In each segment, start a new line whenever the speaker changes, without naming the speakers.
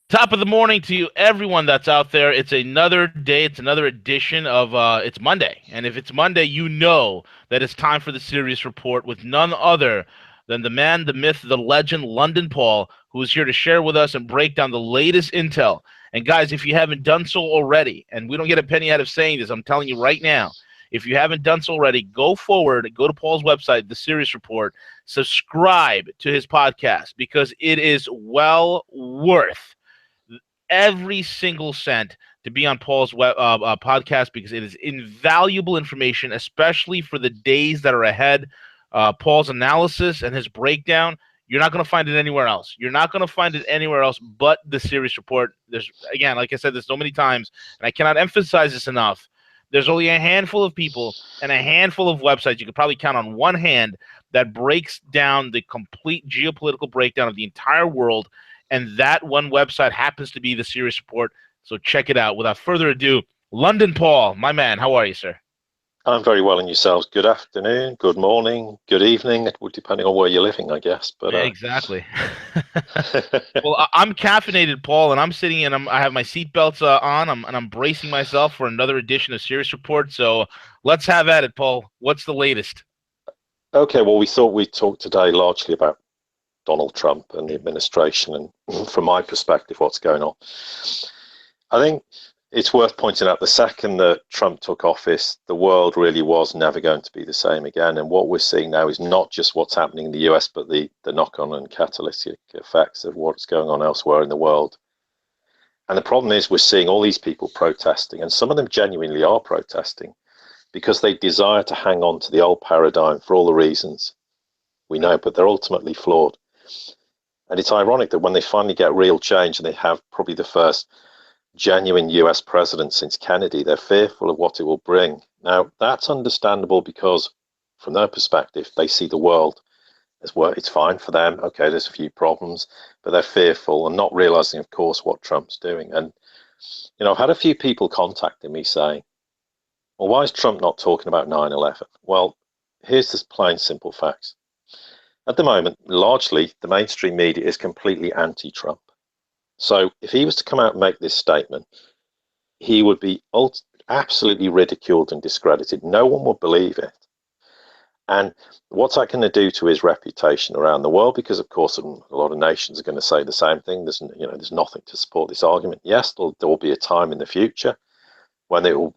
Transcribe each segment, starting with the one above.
Top of the morning to you, everyone that's out there. It's another day. It's another edition of it's Monday, and if it's Monday, you know that it's time for the Sirius Report with none other than the man, the myth, the legend, London Paul, who is here to share with us and break down the latest intel. And guys, if you haven't done so already, and we don't get a penny out of saying this, I'm telling you right now, if you haven't done so already, go forward, go to Paul's website, the Sirius Report, subscribe to his podcast because it is well worth every single cent to be on Paul's podcast because it is invaluable information, especially for the days that are ahead. Paul's analysis and his breakdown, you're not going to find it anywhere else. You're not going to find it anywhere else but the Sirius Report. There's, again, like I said this so many times, and I cannot emphasize this enough. There's only a handful of people and a handful of websites, you could probably count on one hand, that breaks down the complete geopolitical breakdown of the entire world, and that one website happens to be the Sirius Report. So check it out. Without further ado, London Paul, my man, how are you, sir?
I'm very well, and yourselves? Good afternoon, good morning, good evening, depending on where you're living, I guess. But
exactly. Well, I'm caffeinated, Paul, and I'm sitting and I have my seatbelts on, and I'm bracing myself for another edition of Sirius Report. So let's have at it, Paul. What's the latest?
okay, well, we thought we'd talk today largely about Donald Trump and the administration, and from my perspective, what's going on. I think it's worth pointing out the second that Trump took office, the world really was never going to be the same again. And what we're seeing now is not just what's happening in the US, but the knock-on and catalytic effects of what's going on elsewhere in the world. And the problem is we're seeing all these people protesting, and some of them genuinely are protesting because they desire to hang on to the old paradigm for all the reasons we know, but they're ultimately flawed. And it's ironic that when they finally get real change and they have probably the first genuine US president since Kennedy, they're fearful of what it will bring. Now, that's understandable because from their perspective, they see the world as well. It's fine for them. Okay, there's a few problems, but they're fearful and not realizing, of course, what Trump's doing. And, I've had a few people contacting me saying, well, why is Trump not talking about 9/11? Well, here's the plain, simple facts. At the moment, largely, the mainstream media is completely anti-Trump. So if he was to come out and make this statement, he would be absolutely ridiculed and discredited. No one would believe it. And what's that going to do to his reputation around the world? Because, of course, a lot of nations are going to say the same thing. There's nothing to support this argument. Yes, there will be a time in the future when it will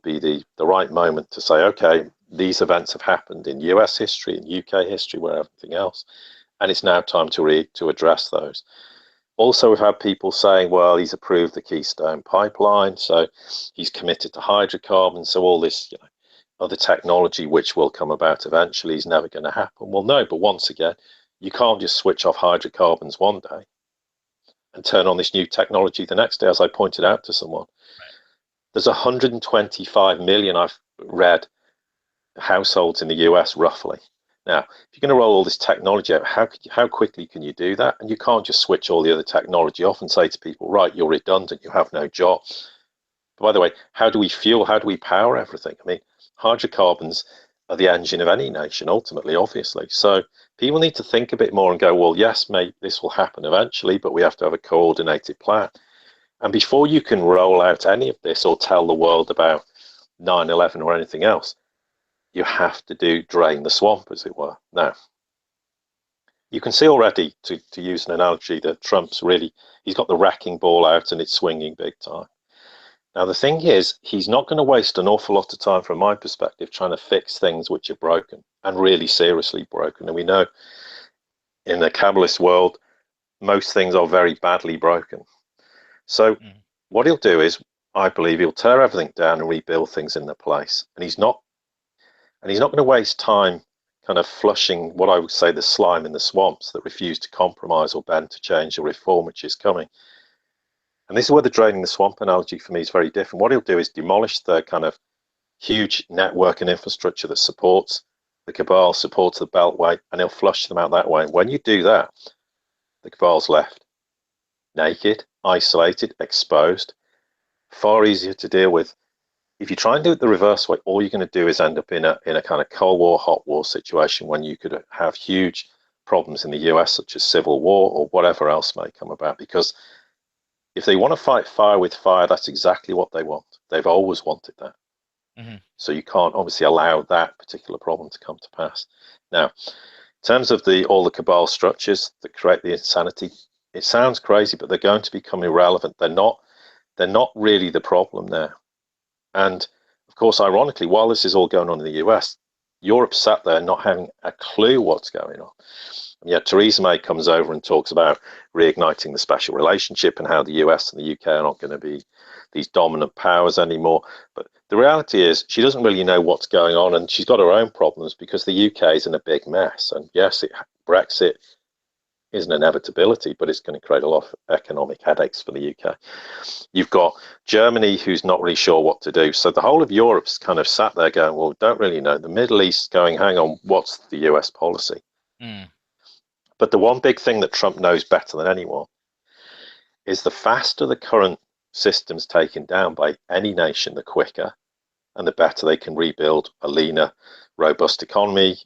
be the right moment to say, okay, these events have happened in US history, in UK history, where everything else, and it's now time to address those. Also, we've had people saying, well, he's approved the Keystone Pipeline, so he's committed to hydrocarbons, so all this, other technology which will come about eventually is never going to happen. Well, no, but once again, you can't just switch off hydrocarbons one day and turn on this new technology the next day, as I pointed out to someone. There's 125 million, I've read, households in the US roughly. Now, if you're going to roll all this technology out, how quickly can you do that? And you can't just switch all the other technology off and say to people, right, you're redundant, you have no job. But by the way, how do we fuel? How do we power everything? I mean, hydrocarbons are the engine of any nation, ultimately, obviously. So people need to think a bit more and go, well, yes, mate, this will happen eventually, but we have to have a coordinated plan. And before you can roll out any of this or tell the world about 9/11 or anything else, you have to drain the swamp, as it were. Now, you can see already, to use an analogy, that he's got the wrecking ball out and it's swinging big time. Now, the thing is, he's not going to waste an awful lot of time, from my perspective, trying to fix things which are broken and really seriously broken. And we know in the Kabbalist world, most things are very badly broken. So what he'll do is, I believe, he'll tear everything down and rebuild things in their place. And he's not going to waste time kind of flushing what I would say the slime in the swamps that refuse to compromise or bend to change or reform, which is coming. And this is where the draining the swamp analogy for me is very different. What he'll do is demolish the kind of huge network and infrastructure that supports the cabal, supports the beltway, and he'll flush them out that way. And when you do that, the cabal's left naked, isolated, exposed, far easier to deal with. If you try and do it the reverse way, all you're going to do is end up in a kind of Cold War, hot war situation when you could have huge problems in the US, such as civil war or whatever else may come about, because if they want to fight fire with fire, that's exactly what they want. They've always wanted that.
Hmm.
So you can't obviously allow that particular problem to come to pass. Now, in terms of the all the cabal structures that create the insanity, it sounds crazy, but they're going to become irrelevant. They're not really the problem now. And of course, ironically, while this is all going on in the US, Europe sat there not having a clue what's going on. And yet Theresa May comes over and talks about reigniting the special relationship and how the US and the UK are not going to be these dominant powers anymore. But the reality is she doesn't really know what's going on, and she's got her own problems because the UK is in a big mess. And yes, Brexit is an inevitability, but it's going to create a lot of economic headaches for the UK. You've got Germany, who's not really sure what to do. So the whole of Europe's kind of sat there going, well, don't really know. The Middle East going, hang on, what's the US policy?
Mm.
But the one big thing that Trump knows better than anyone is the faster the current system's taken down by any nation, the quicker and the better they can rebuild a leaner, robust economy,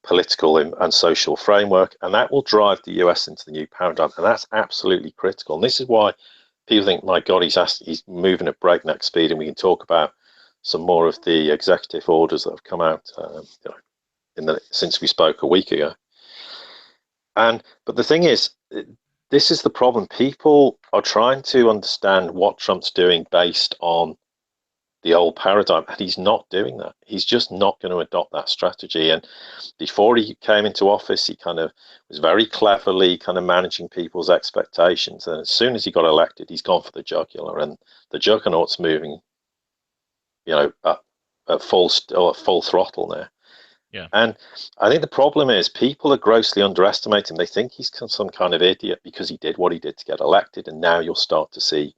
political and social framework. And that will drive the US into the new paradigm. And that's absolutely critical. And this is why people think, my God, he's moving at breakneck speed. And we can talk about some more of the executive orders that have come out since we spoke a week ago. But the thing is, this is the problem. People are trying to understand what Trump's doing based on the old paradigm, and he's not doing that. He's just not going to adopt that strategy. And before he came into office, he kind of was very cleverly kind of managing people's expectations. And as soon as he got elected, he's gone for the jugular, and the juggernaut's moving, at full throttle now.
Yeah.
And I think the problem is people are grossly underestimating. They think he's some kind of idiot because he did what he did to get elected, and now you'll start to see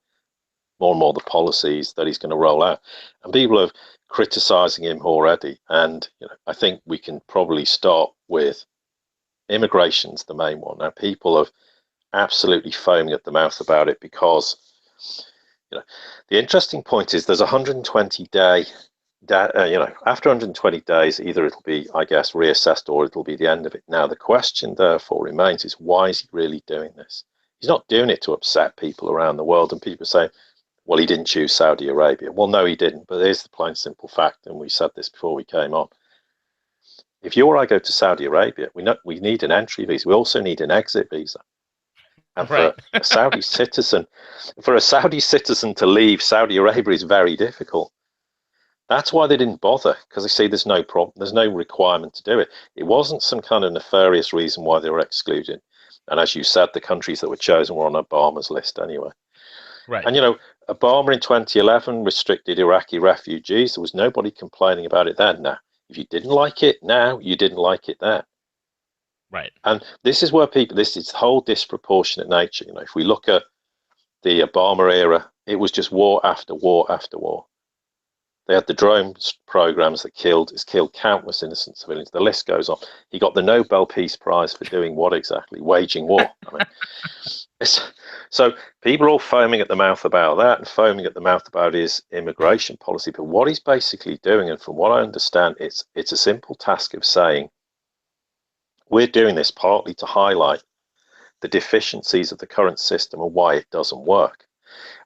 more and more the policies that he's going to roll out. And people are criticizing him already. And I think we can probably start with immigration's the main one. Now, people are absolutely foaming at the mouth about it because the interesting point is there's 120 day. After 120 days, either it'll be, I guess, reassessed or it'll be the end of it. Now, the question therefore remains is why is he really doing this? He's not doing it to upset people around the world. And people say, well, he didn't choose Saudi Arabia. Well, no, he didn't. But here's the plain simple fact, and we said this before we came on. If you or I go to Saudi Arabia, we need an entry visa. We also need an exit visa. And
Right.
for a Saudi citizen, to leave Saudi Arabia is very difficult. That's why they didn't bother, because they see there's no problem, there's no requirement to do it. It wasn't some kind of nefarious reason why they were excluded. And as you said, the countries that were chosen were on Obama's list anyway.
Right.
And Obama in 2011 restricted Iraqi refugees. There was nobody complaining about it then. Now, if you didn't like it now, you didn't like it then.
Right.
And this is where this is the whole disproportionate nature. If we look at the Obama era, it was just war after war after war. They had the drone programs that killed countless innocent civilians. The list goes on. He got the Nobel Peace Prize for doing what exactly? Waging war. I mean, so people are all foaming at the mouth about that and foaming at the mouth about his immigration policy. But what he's basically doing, and from what I understand, it's a simple task of saying, we're doing this partly to highlight the deficiencies of the current system and why it doesn't work.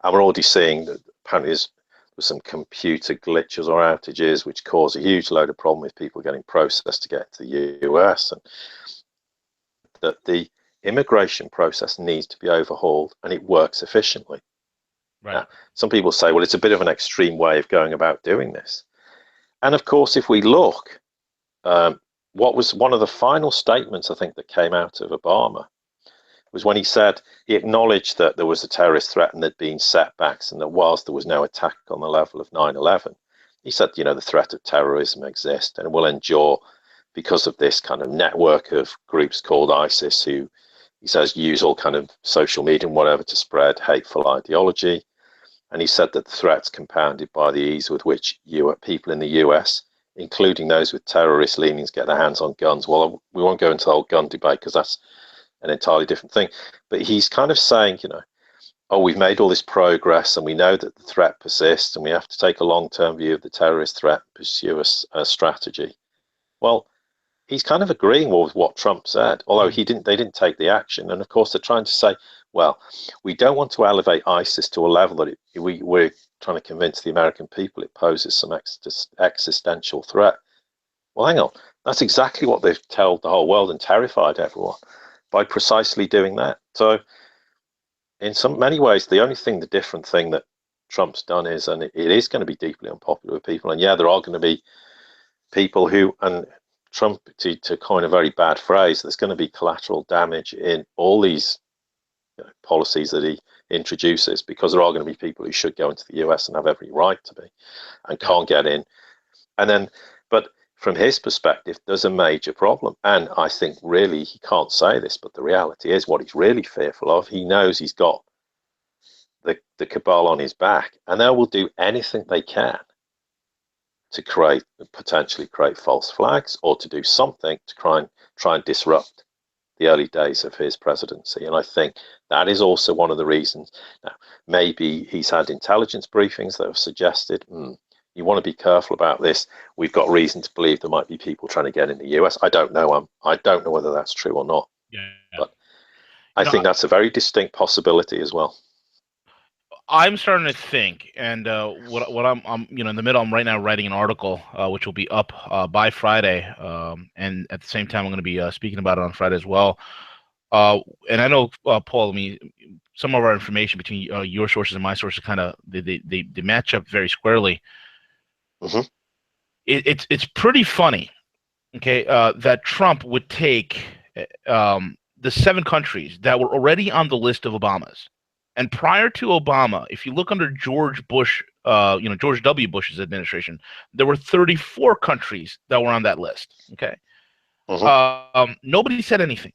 And we're already seeing that apparently there's some computer glitches or outages which cause a huge load of problem with people getting processed to get to the US, and that the immigration process needs to be overhauled and it works efficiently.
Right.
Now, some people say, well, it's a bit of an extreme way of going about doing this. And of course, if we look, what was one of the final statements I think that came out of Obama was when he said he acknowledged that there was a terrorist threat and there'd been setbacks, and that whilst there was no attack on the level of 9/11, he said, the threat of terrorism exists and will endure because of this kind of network of groups called ISIS, who he says use all kind of social media and whatever to spread hateful ideology. And he said that the threat's compounded by the ease with which people in the US, including those with terrorist leanings, get their hands on guns. Well, we won't go into the whole gun debate because that's an entirely different thing. But he's kind of saying, oh, we've made all this progress and we know that the threat persists and we have to take a long-term view of the terrorist threat, pursue a strategy. Well, he's kind of agreeing with what Trump said, although
Mm.
they didn't take the action. And of course, they're trying to say, well, we don't want to elevate ISIS to a level that we're trying to convince the American people it poses some existential threat. Well, hang on, that's exactly what they've told the whole world and terrified everyone by precisely doing that. So, in many ways, the different thing that Trump's done is, and it is going to be deeply unpopular with people. And yeah, there are going to be people who, and Trump, to coin a very bad phrase, there's going to be collateral damage in all these policies that he introduces, because there are going to be people who should go into the US and have every right to be and
Yeah.
can't get in. And then, but from his perspective, there's a major problem. And I think really he can't say this, but the reality is what he's really fearful of. He knows he's got the cabal on his back, and they will do anything they can to potentially create false flags or to do something to try and disrupt the early days of his presidency. And I think that is also one of the reasons. Now, maybe he's had intelligence briefings that have suggested, you want to be careful about this. We've got reason to believe there might be people trying to get in the US. I don't know. I don't know whether that's true or not.
Yeah.
But
You
I
know,
think that's a very distinct possibility as well.
I'm starting to think, and what I'm in the middle. I'm right now writing an article, which will be up by Friday, and at the same time, I'm going to be speaking about it on Friday as well. And I know, Paul, I mean, some of our information between your sources and my sources kind of they match up very squarely.
Mm-hmm.
It's pretty funny, okay, that Trump would take the 7 countries that were already on the list of Obama's. And prior to Obama, if you look under George Bush, George W. Bush's administration, there were 34 countries that were on that list. Okay,
Mm-hmm.
nobody said anything.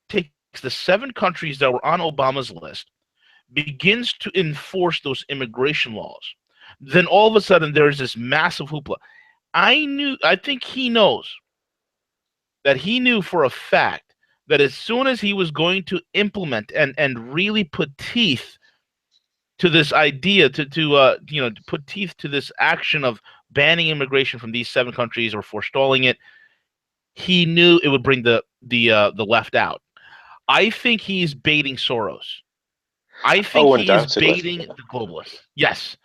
Takes the 7 countries that were on Obama's list, begins to enforce those immigration laws. Then all of a sudden, there is this massive hoopla. I think he knows that he knew for a fact that as soon as he was going to implement and really put teeth to this idea to put teeth to this action of banning immigration from these 7 countries or forestalling it, he knew it would bring the left out. I think he's baiting Soros. I think
Oh,
he is
undoubtedly.
baiting the globalists. Yes,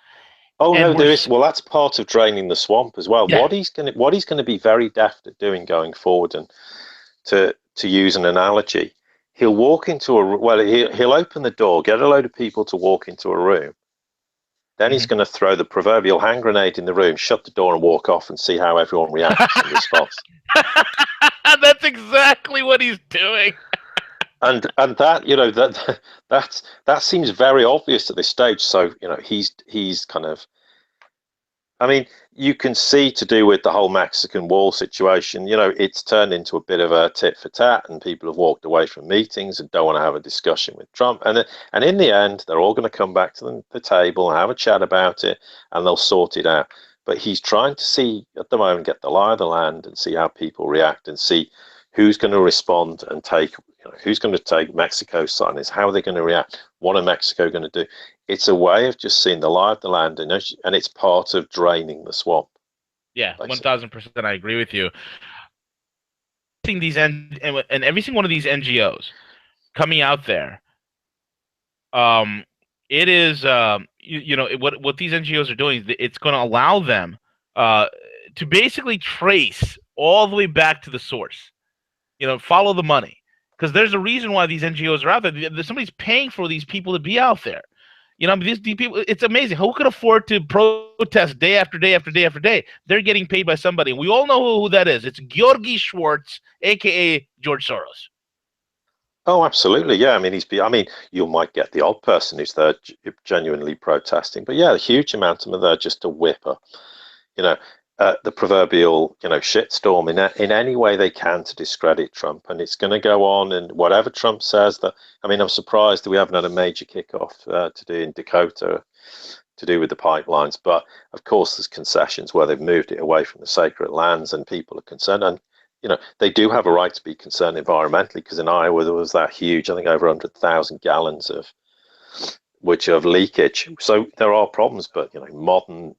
Oh no,
and
there is. Well, that's part of draining the swamp as well.
yeah.
What he's going to be very deft at doing going forward, and to use an analogy, he'll walk into he'll open the door, get a load of people to walk into a room. Then he's
Mhm.
going to throw the proverbial hand grenade in the room, shut the door, and walk off, and see how everyone reacts in response.
That's exactly what he's doing.
And that that seems very obvious at this stage. So he's kind of, I mean, you can see, to do with the whole Mexican wall situation, it's turned into a bit of a tit for tat, and people have walked away from meetings and don't want to have a discussion with Trump. And in the end, they're all going to come back to the table and have a chat about it, and they'll sort it out. But he's trying to see at the moment, get the lie of the land and see how people react and see who's going to respond and who's going to take Mexico's side. Is how they're going to react. What are Mexico going to do? It's a way of just seeing the lie of the land, and it's part of draining the swamp,
Yeah,
basically.
1000%. I agree with you. Seeing these and every single one of these NGOs coming out there, um, it is what these NGOs are doing. It's going to allow them uh to basically trace all the way back to the source. Follow the money, because there's a reason why these NGOs are out there. Somebody's paying for these people to be out there. These people, it's amazing. Who could afford to protest day after day after day after day? They're getting paid by somebody. We all know who that is. It's Georgi Schwartz, aka George Soros.
Oh, absolutely. Yeah. I mean, you might get the odd person who's there genuinely protesting, but yeah, a huge amount of them are there just to whip up, you know, the proverbial, shitstorm in any way they can to discredit Trump. And it's going to go on. And whatever Trump says, I'm surprised that we haven't had a major kickoff to do in Dakota to do with the pipelines. But of course, there's concessions where they've moved it away from the sacred lands, and people are concerned. And they do have a right to be concerned environmentally, because in Iowa there was that huge, I think, over 100,000 gallons of leakage. So there are problems, but modern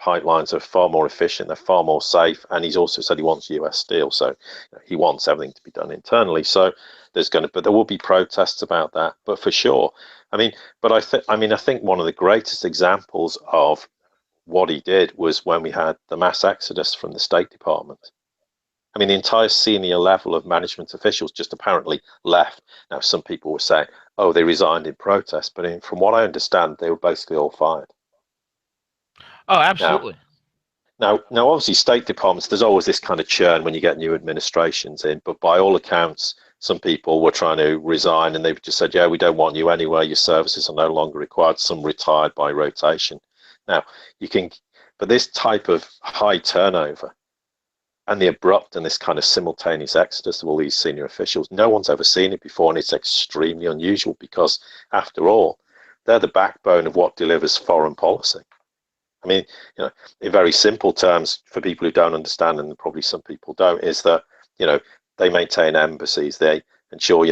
pipelines are far more efficient, they're far more safe, and he's also said he wants US steel, so he wants everything to be done internally. So but there will be protests about that, but for sure. I mean, but I think one of the greatest examples of what he did was when we had the mass exodus from the State Department. I mean, the entire senior level of management officials just apparently left. Now, some people were saying, oh, they resigned in protest, but from what I understand, they were basically all fired.
Oh,
Now,
absolutely.
now, obviously, state departments, there's always this kind of churn when you get new administrations in, but by all accounts, some people were trying to resign and they've just said, yeah, we don't want you anywhere. Your services are no longer required. Some retired by rotation. Now, you can, but this type of high turnover and the abrupt and this kind of simultaneous exodus of all these senior officials, no one's ever seen it before, and it's extremely unusual because, after all, they're the backbone of what delivers foreign policy. I mean, in very simple terms, for people who don't understand, and probably some people don't, is that you know they maintain embassies, they ensure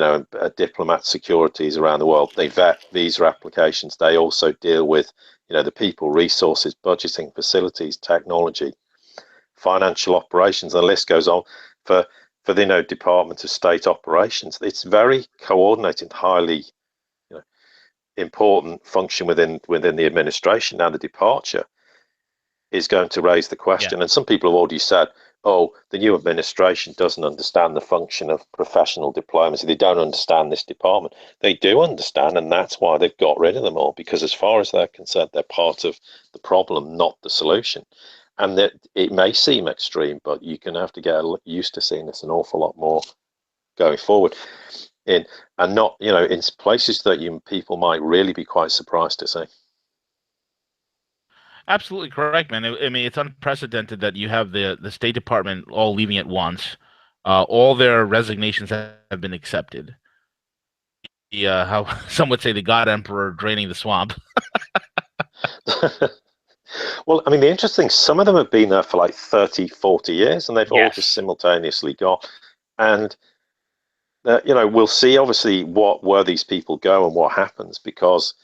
diplomat securities around the world, they vet visa applications, they also deal with the people, resources, budgeting, facilities, technology, financial operations, and the list goes on for the Department of State operations. It's very coordinated, highly important function within the administration. Now, the departure is going to raise the
Yeah.
question, and some people have already said, oh, the new administration doesn't understand the function of professional diplomacy. They don't understand this department. They do understand, and that's why they've got rid of them all, because as far as they're concerned, they're part of the problem, not the solution. And that it may seem extreme, but you're going to have to get used to seeing this an awful lot more going forward. And not, in places that people might really be quite surprised to see.
Absolutely correct, man. I mean, it's unprecedented that you have the State Department all leaving at once. All their resignations have been accepted. How some would say the God Emperor draining the swamp.
Well, I mean, the interesting, some of them have been there for like 30, 40 years, and they've all just
Yes.
simultaneously gone. And, we'll see obviously where these people go and what happens, because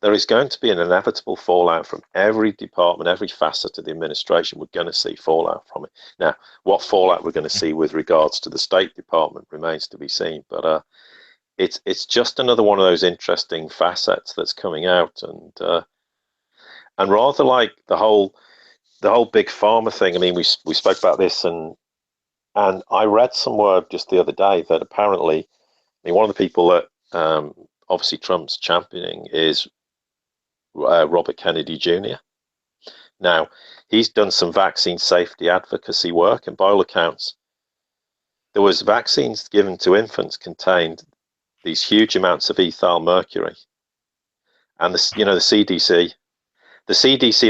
there is going to be an inevitable fallout from every department, every facet of the administration. We're going to see fallout from it. Now, what fallout we're going to see with regards to the State Department remains to be seen. But it's just another one of those interesting facets that's coming out, and rather like the whole big pharma thing. I mean, we spoke about this, and I read somewhere just the other day that apparently, I mean, one of the people that obviously Trump's championing is Robert Kennedy Jr. Now, he's done some vaccine safety advocacy work, and by all accounts, there was vaccines given to infants contained these huge amounts of ethyl mercury, and the CDC,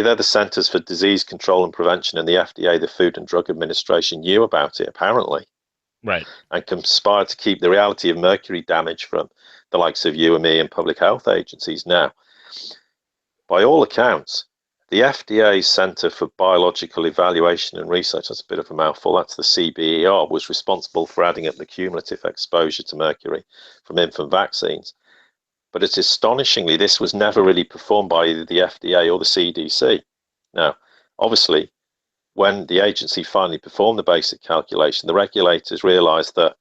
they're the Centers for Disease Control and Prevention, and the FDA, the Food and Drug Administration, knew about it apparently,
Right.
and conspired to keep the reality of mercury damage from the likes of you and me and public health agencies. Now, by all accounts, the FDA's Center for Biological Evaluation and Research, that's a bit of a mouthful, that's the CBER, was responsible for adding up the cumulative exposure to mercury from infant vaccines. But it's astonishingly, this was never really performed by either the FDA or the CDC. Now, obviously, when the agency finally performed the basic calculation, the regulators realized that,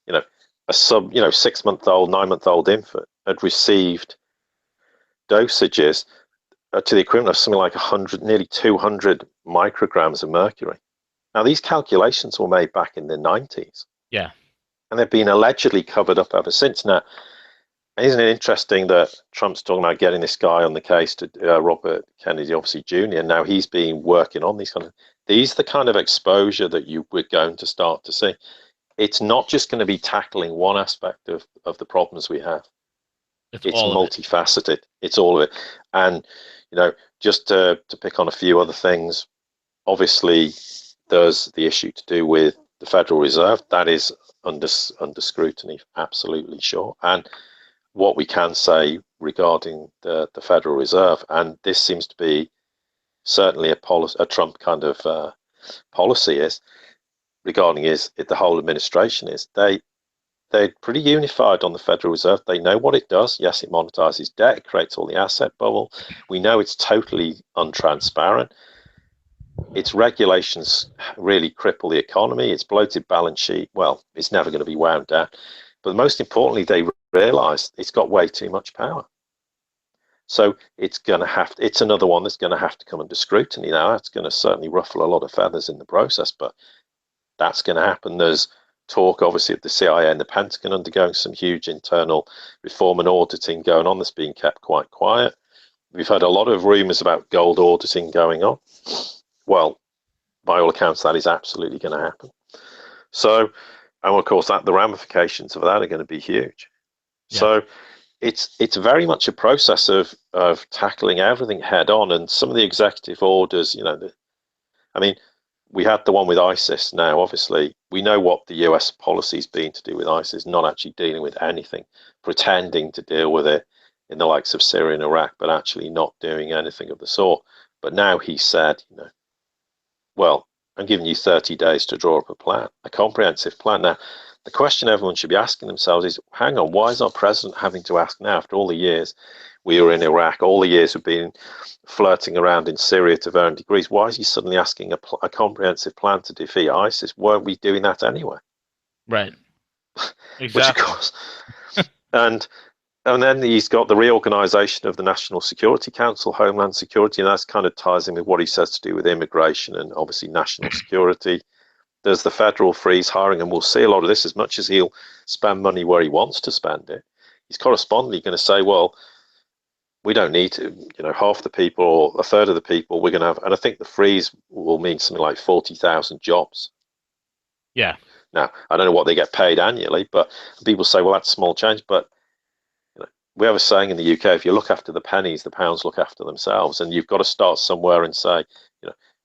a 6-month-old, 9-month-old infant had received dosages to the equivalent of something like 100, nearly 200 micrograms of mercury. Now, these calculations were made back in the 90s,
Yeah.
and they've been allegedly covered up ever since. Now, isn't it interesting that Trump's talking about getting this guy on the case, to Robert Kennedy, obviously Jr. Now he's been working on these are the kind of exposure that we're going to start to see. It's not just going to be tackling one aspect of the problems we have.
It's
It's
all of it.
multifaceted. It's all of it. And, just to pick on a few other things, obviously there's the issue to do with the Federal Reserve. That is under scrutiny, absolutely sure. And what we can say regarding the Federal Reserve, and this seems to be certainly a Trump kind of policy, is regarding the whole administration, is they're pretty unified on the Federal Reserve. They know what it does. Yes, it monetizes debt, it creates all the asset bubble. We know it's totally untransparent. its regulations really cripple the economy. Its bloated balance sheet, well, it's never going to be wound down. But most importantly, they realised it's got way too much power. So it's going to have to, it's another one that's going to have to come under scrutiny now. That's going to certainly ruffle a lot of feathers in the process, but that's going to happen. There's talk, obviously, of the CIA and the Pentagon undergoing some huge internal reform and auditing going on that's being kept quite quiet. We've had a lot of rumours about gold auditing going on. Well, by all accounts, that is absolutely going to happen. So, and of course, the ramifications of that are going to be huge.
Yeah.
So, it's very much a process of tackling everything head on, and some of the executive orders, I mean, we had the one with ISIS. Now, obviously, we know what the US policy's been to do with ISIS, not actually dealing with anything, pretending to deal with it in the likes of Syria and Iraq, but actually not doing anything of the sort. But now he said, well, I'm giving you 30 days to draw up a plan, a comprehensive plan. Now, the question everyone should be asking themselves is, hang on, why is our president having to ask now, after all the years we were in Iraq, all the years we've been flirting around in Syria to varying degrees, why is he suddenly asking a comprehensive plan to defeat ISIS? Weren't we doing that anyway?
Right.
Which, of
Exactly.
course, and and then he's got the reorganization of the National Security Council, Homeland Security, and that kind of ties in with what he says to do with immigration and obviously national security. There's the federal freeze hiring, and we'll see a lot of this. As much as he'll spend money where he wants to spend it, he's correspondingly going to say, well, we don't need to, half the people or a third of the people we're going to have. And I think the freeze will mean something like 40,000 jobs.
Yeah.
Now, I don't know what they get paid annually, but people say, well, that's small change. But we have a saying in the UK, if you look after the pennies, the pounds look after themselves. And you've got to start somewhere and say,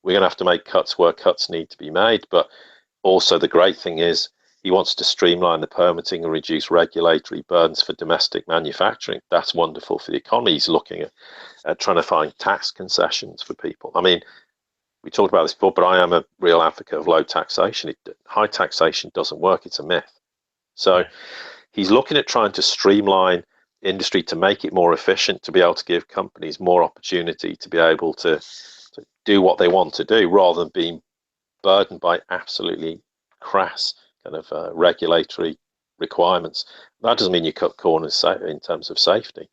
we're going to have to make cuts where cuts need to be made. But also the great thing is he wants to streamline the permitting and reduce regulatory burdens for domestic manufacturing. That's wonderful for the economy. He's looking at trying to find tax concessions for people. I mean, we talked about this before, but I am a real advocate of low taxation. High taxation doesn't work. It's a myth. So
Yeah.
he's looking at trying to streamline industry to make it more efficient, to be able to give companies more opportunity to be able to do what they want to do rather than being burdened by absolutely crass kind of regulatory requirements. That doesn't mean you cut corners in terms of safety.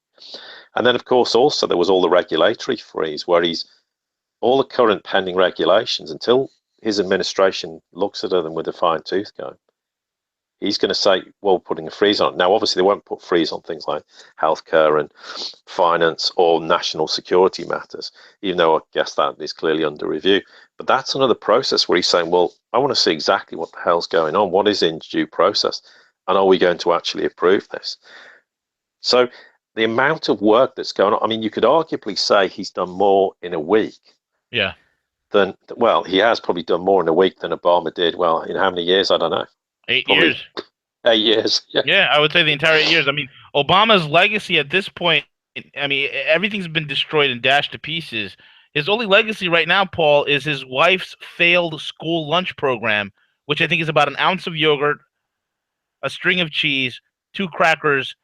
And then, of course, also there was all the regulatory freeze where he's all the current pending regulations until his administration looks at them with a fine tooth comb. He's going to say, well, putting a freeze on it. Now, obviously, they won't put freeze on things like healthcare and finance or national security matters, even though I guess that is clearly under review. But that's another process where he's saying, well, I want to see exactly what the hell's going on. What is in due process? And are we going to actually approve this? So the amount of work that's going on, I mean, you could arguably say he's done more in a week
Yeah.
than, well, he has probably done more in a week than Obama did. Well, in how many years? I don't know.
8 years.
Probably 8 years. Yeah.
Yeah, I would say the entire 8 years. I mean, Obama's legacy at this point, I mean, everything's been destroyed and dashed to pieces. His only legacy right now, Paul, is his wife's failed school lunch program, which I think is about an ounce of yogurt, a string of cheese, two crackers,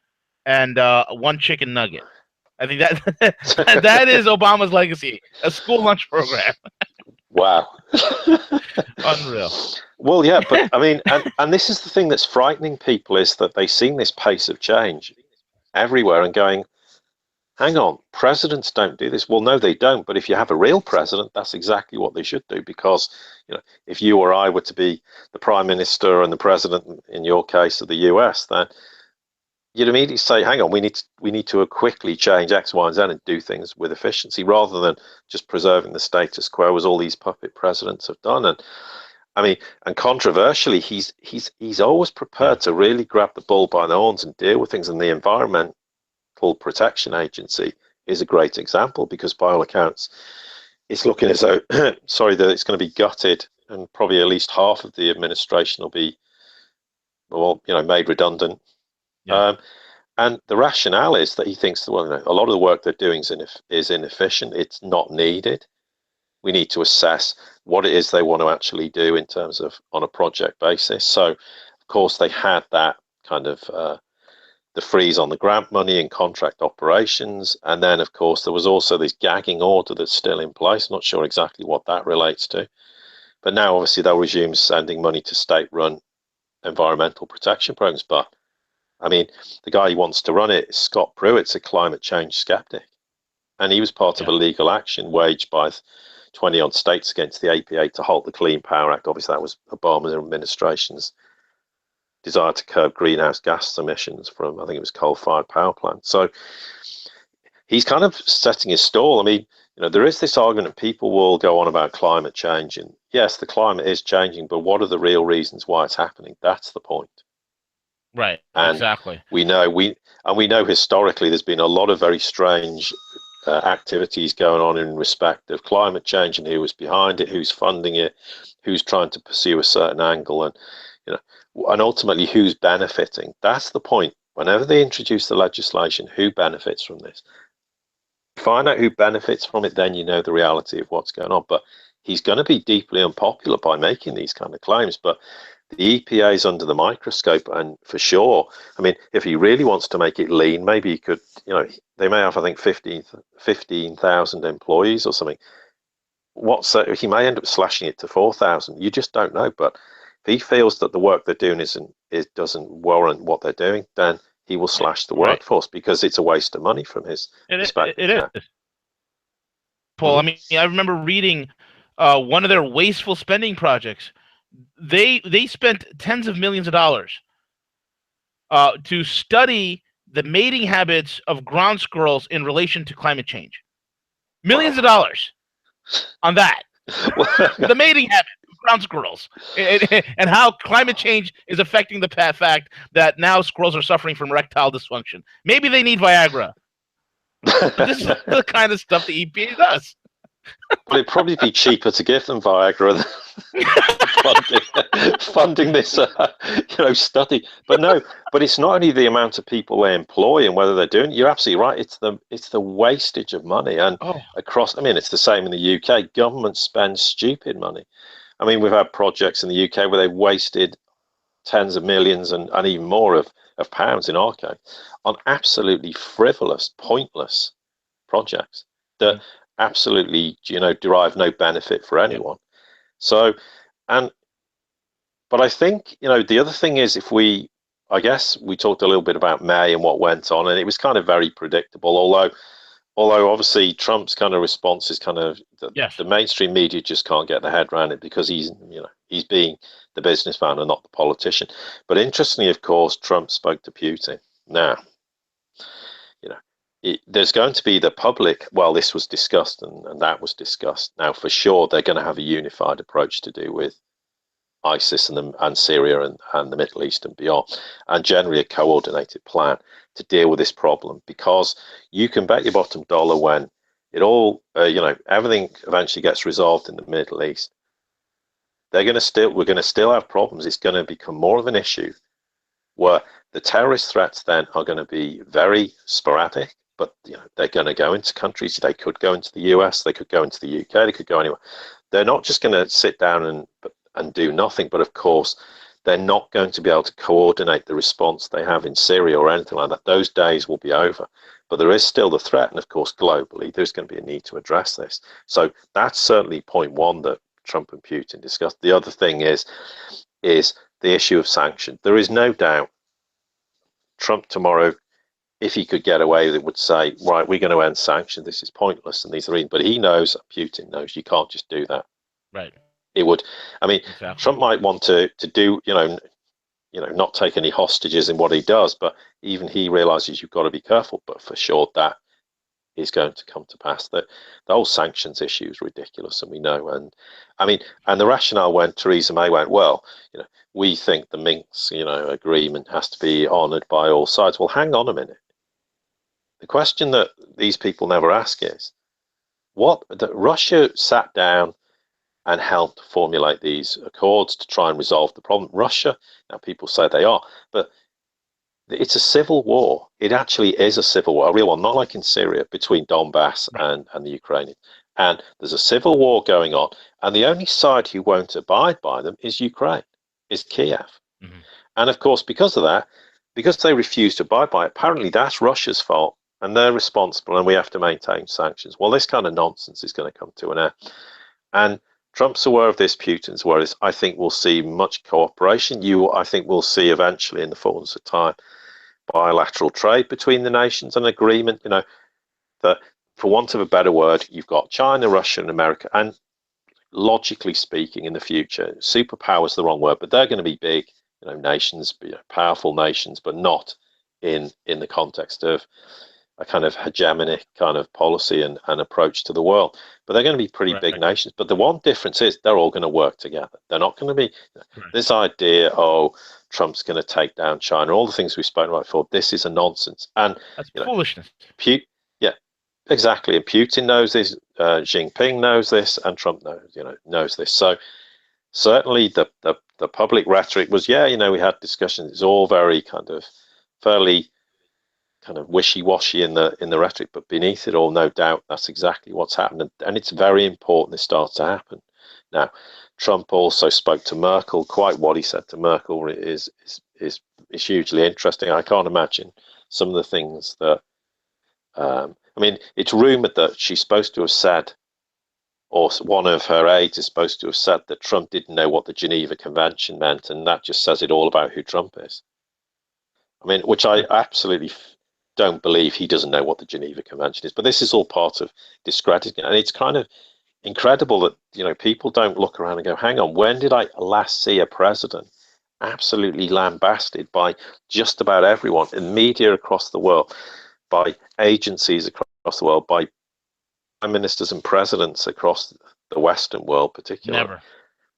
and one chicken nugget. I think that that is Obama's legacy, a school lunch program.
Wow.
Unreal.
Well, yeah, but I mean, and this is the thing that's frightening people is that they've seen this pace of change everywhere and going, hang on, presidents don't do this. Well, no, they don't. But if you have a real president, that's exactly what they should do. Because, if you or I were to be the prime minister and the president, in your case, of the US, then you'd immediately say, hang on, we need to quickly change X, Y, and Z and do things with efficiency rather than just preserving the status quo as all these puppet presidents have done. And I mean, and controversially, he's always
Yeah.
prepared to really grab the bull by the horns and deal with things. And the Environmental Protection Agency is a great example because, by all accounts, it's looking as though, sorry, that it's going to be gutted, and probably at least half of the administration will be, well, made redundant.
Yeah.
Um, and the rationale is that he thinks that, well, a lot of the work they're doing is inefficient. It's not needed. We need to assess what it is they want to actually do in terms of on a project basis. So, of course, they had that kind of the freeze on the grant money and contract operations. And then, of course, there was also this gagging order that's still in place. Not sure exactly what that relates to. But now, obviously, they'll resume sending money to state-run environmental protection programs. But, I mean, the guy who wants to run it, Scott Pruitt's a climate change skeptic. And he was part of
Yeah.
a legal action waged by 20-odd states against the APA to halt the Clean Power Act. Obviously, that was Obama's administration's desire to curb greenhouse gas emissions from, I think it was coal-fired power plants. So he's kind of setting his stall. I mean, there is this argument people will go on about climate change, and yes, the climate is changing, but what are the real reasons why it's happening? That's the point.
Right.
And
Exactly.
we know historically there's been a lot of very strange activities going on in respect of climate change and who was behind it, who's funding it, who's trying to pursue a certain angle, and and ultimately who's benefiting. That's the point. Whenever they introduce the legislation, who benefits from this? Find out who benefits from it, then you know the reality of what's going on. But he's going to be deeply unpopular by making these kind of claims. But the EPA is under the microscope, and for sure, I mean, if he really wants to make it lean, maybe he could, they may have, I think, 15,000 employees or something. He may end up slashing it to 4,000. You just don't know. But if he feels that the work they're doing doesn't warrant what they're doing, then he will slash the
Right.
workforce because it's a waste of money from his perspective.
It
Yeah.
is. Paul, I
Mhm.
mean, I remember reading one of their wasteful spending projects. They spent tens of millions of dollars to study the mating habits of ground squirrels in relation to climate change. Millions of dollars on that. The mating habits of ground squirrels and how climate change is affecting the fact that now squirrels are suffering from erectile dysfunction. Maybe they need Viagra, but this is the kind of stuff the EPA does.
Well, it'd probably be cheaper to give them Viagra than funding this, study. But no, but it's not only the amount of people they employ and whether they're doing it. You're absolutely right. It's the wastage of money, and
Oh,
across. I mean, it's the same in the UK. Government spends stupid money. I mean, we've had projects in the UK where they've wasted tens of millions and even more of pounds in our case on absolutely frivolous, pointless projects that absolutely, derive no benefit for
yeah.
anyone. So, and but I think, the other thing is I guess we talked a little bit about May and what went on, and it was kind of very predictable. Although obviously Trump's kind of response is kind of
Yes.
the mainstream media just can't get their head around it because he's being the businessman and not the politician. But interestingly, of course, Trump spoke to Putin. Now, you know, there's going to be the public. Well, this was discussed and that was discussed. Now, for sure, they're going to have a unified approach to do with ISIS and Syria and the Middle East and beyond, and generally a coordinated plan to deal with this problem. Because you can bet your bottom dollar when it all, everything eventually gets resolved in the Middle East, we're going to still have problems. It's going to become more of an issue where the terrorist threats then are going to be very sporadic, but they're going to go into countries. They could go into the US, they could go into the UK, they could go anywhere. They're not just going to sit down and do nothing, but of course, they're not going to be able to coordinate the response they have in Syria or anything like that. Those days will be over. But there is still the threat, and of course, globally, there's going to be a need to address this. So that's certainly point one that Trump and Putin discussed. The other thing is the issue of sanction. There is no doubt Trump tomorrow, if he could get away with it, would say, right, we're going to end sanctions. This is pointless, and these are in. But he knows, Putin knows, you can't just do that.
Right.
It would. I mean,
Exactly.
Trump might want to do, not take any hostages in what he does, but even he realizes you've got to be careful. But for sure, that is going to come to pass. The whole sanctions issue is ridiculous, and we know. And I mean, and the rationale when Theresa May went, well, we think the Minsk, agreement has to be honoured by all sides. Well, hang on a minute. The question that these people never ask is, that Russia sat down and helped formulate these accords to try and resolve the problem. Russia, now people say they are, but it's a civil war. It actually is a civil war, a real one, not like in Syria between Donbass
Right.
and the Ukrainians. And there's a civil war going on, and the only side who won't abide by them is Ukraine, is Kiev.
Mm-hmm.
And of course, because of that, because they refuse to abide by it, apparently that's Russia's fault and they're responsible and we have to maintain sanctions. Well, this kind of nonsense is going to come to an end. And Trump's aware of this, Putin's aware of this. I think we'll see much cooperation. I think we'll see eventually in the fullness of time bilateral trade between the nations, an agreement, that for want of a better word, you've got China, Russia, and America. And logically speaking, in the future, superpower is the wrong word, but they're going to be big, nations, powerful nations, but not in the context of a kind of hegemonic kind of policy and approach to the world. But they're going to be pretty big
Right.
nations. But the one difference is they're all going to work together. They're not going to be
Right.
this idea, oh, Trump's going to take down China, all the things we've spoken about before. This is a nonsense. And,
That's
you know,
foolishness.
yeah, exactly. And Putin knows this, Jinping knows this, and Trump knows this. So certainly the public rhetoric was, we had discussions. It's all very kind of fairly kind of wishy-washy in the rhetoric, but beneath it all, no doubt, that's exactly what's happened, and it's very important this starts to happen. Now, Trump also spoke to Merkel. Quite what he said to Merkel is hugely interesting. I can't imagine some of the things that. I mean, it's rumored that she's supposed to have said, or one of her aides is supposed to have said that Trump didn't know what the Geneva Convention meant, and that just says it all about who Trump is. I mean, which I absolutely don't believe he doesn't know what the Geneva Convention is. But this is all part of discrediting it. And it's kind of incredible that, people don't look around and go, hang on, when did I last see a president absolutely lambasted by just about everyone in media across the world, by agencies across the world, by prime ministers and presidents across the Western world, particularly?
Never.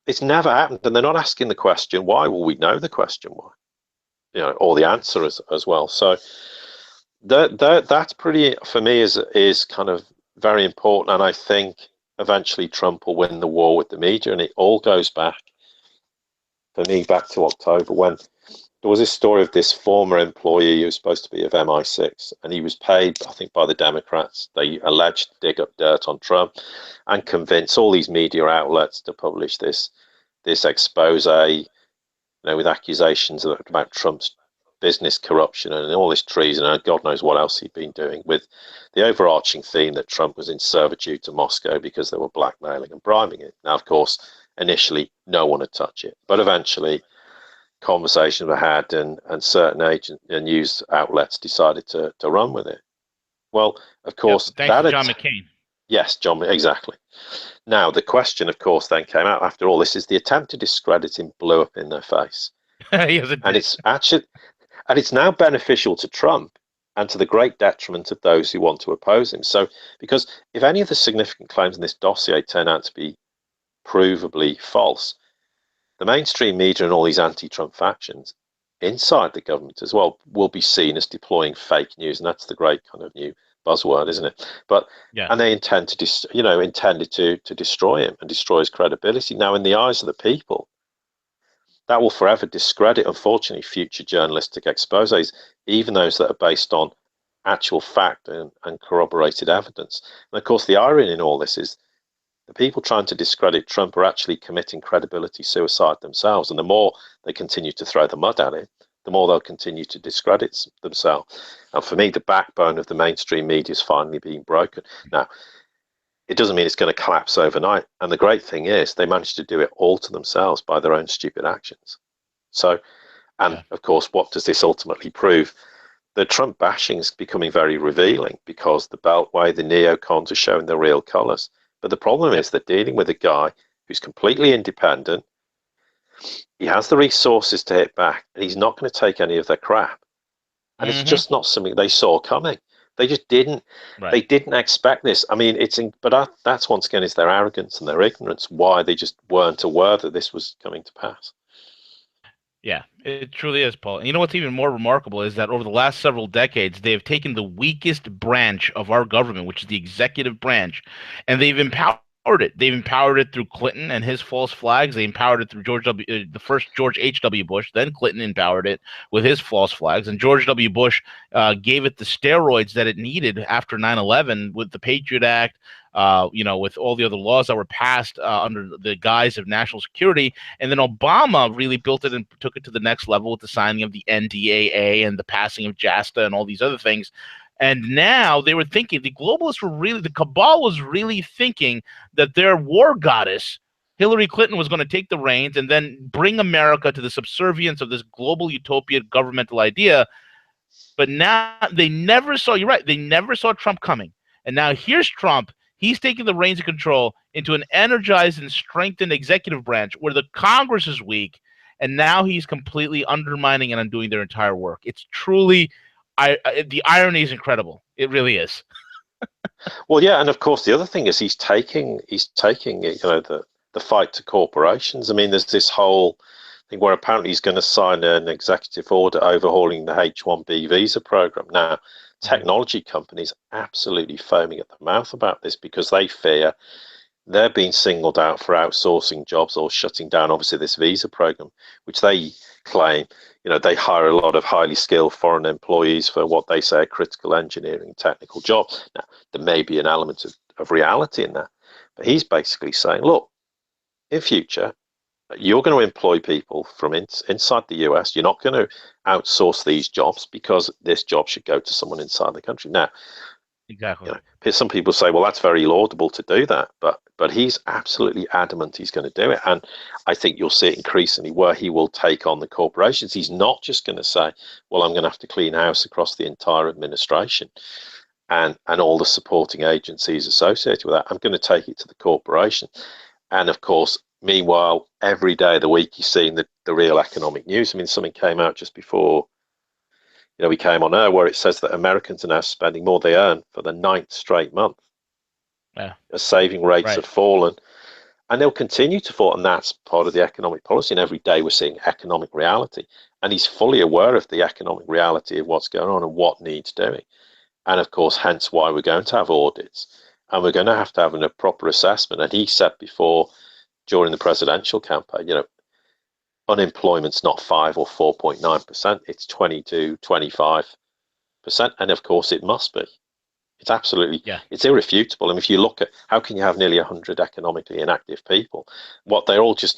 It's never happened. And they're not asking the question, why? Well, we know the question why, or the answer as well. So that's pretty, for me, is kind of very important. And I think eventually Trump will win the war with the media. And it all goes back, for me, back to October, when there was this story of this former employee who was supposed to be of MI6, and he was paid, I think, by the Democrats. They alleged to dig up dirt on Trump and convince all these media outlets to publish this expose, with accusations about Trump's business corruption and all this treason and God knows what else he'd been doing, with the overarching theme that Trump was in servitude to Moscow because they were blackmailing and bribing it. Now, of course, initially no one would touch it, but eventually conversations were had and certain agent and news outlets decided to run with it. Well, of
Yep.
course,
Thanks to John McCain.
yes, John, exactly. Now, the question, of course, then came out after all this is the attempt to discredit him blew up in their face.
Yes, it
And
did.
it's now beneficial to Trump and to the great detriment of those who want to oppose him. So, because if any of the significant claims in this dossier turn out to be provably false, the mainstream media and all these anti-Trump factions inside the government as well will be seen as deploying fake news, and that's the great kind of new buzzword, isn't it? But
Yeah.
and they intended to destroy him and destroy his credibility. Now, in the eyes of the people, that will forever discredit, unfortunately, future journalistic exposes, even those that are based on actual fact and corroborated evidence. And of course, the irony in all this is the people trying to discredit Trump are actually committing credibility suicide themselves. And the more they continue to throw the mud at it, the more they'll continue to discredit themselves. And for me, the backbone of the mainstream media is finally being broken. Now, it doesn't mean it's going to collapse overnight. And the great thing is they managed to do it all to themselves by their own stupid actions. So, and
Yeah.
of course, what does this ultimately prove? The Trump bashing is becoming very revealing because the Beltway, the neocons are showing their real colours. But the problem
Yep.
is they're dealing with a guy who's completely independent. He has the resources to hit back, and he's not going to take any of their crap. And it's
Hmm.
just not something they saw coming. They just didn't.
Right.
They didn't expect this. I mean, but that's once again is their arrogance and their ignorance. Why they just weren't aware that this was coming to pass.
Yeah, it truly is, Paul. And you know what's even more remarkable is that over the last several decades, they have taken the weakest branch of our government, which is the executive branch, and they've empowered it. They've empowered it through Clinton and his false flags. They empowered it through the first George H.W. Bush. Then Clinton empowered it with his false flags, and George W. Bush gave it the steroids that it needed after 9/11 with the Patriot Act. With all the other laws that were passed under the guise of national security, and then Obama really built it and took it to the next level with the signing of the NDAA and the passing of JASTA and all these other things. And now they were thinking, the cabal was really thinking that their war goddess, Hillary Clinton, was going to take the reins and then bring America to the subservience of this global utopia governmental idea. But now they never saw, you're right, they never saw Trump coming. And now here's Trump. He's taking the reins of control into an energized and strengthened executive branch where the Congress is weak. And now he's completely undermining and undoing their entire work. It's truly, the irony is incredible. It really is.
Well, yeah, and of course the other thing is he's taking the fight to corporations. I mean, there's this whole thing where apparently he's going to sign an executive order overhauling the H-1B visa program. Now, technology companies absolutely foaming at the mouth about this because they fear they're being singled out for outsourcing jobs or shutting down, obviously, this visa program, which they claim, they hire a lot of highly skilled foreign employees for what they say are critical engineering technical jobs. Now, there may be an element of reality in that, but he's basically saying, look, in future, you're going to employ people from inside the US. You're not going to outsource these jobs because this job should go to someone inside the country. Now,
Exactly.
Some people say, well, that's very laudable to do that, but he's absolutely adamant he's going to do it. And I think you'll see it increasingly where he will take on the corporations. He's not just going to say, well, I'm going to have to clean house across the entire administration and all the supporting agencies associated with that. I'm going to take it to the corporation. And of course, meanwhile, every day of the week, you're seeing the real economic news. I mean, something came out just before we came on air where it says that Americans are now spending more they earn for the ninth straight month.
Yeah.
As saving rates
Right.
have fallen, and they'll continue to fall. And that's part of the economic policy. And every day we're seeing economic reality. And he's fully aware of the economic reality of what's going on and what needs doing. And of course, hence why we're going to have audits and we're going to have a proper assessment. And he said before, during the presidential campaign, unemployment's not 5 or 4.9%, it's 22, 25%. And of course, it must be. It's absolutely,
Yeah.
it's irrefutable. And if you look at how can you have nearly 100 economically inactive people, they all just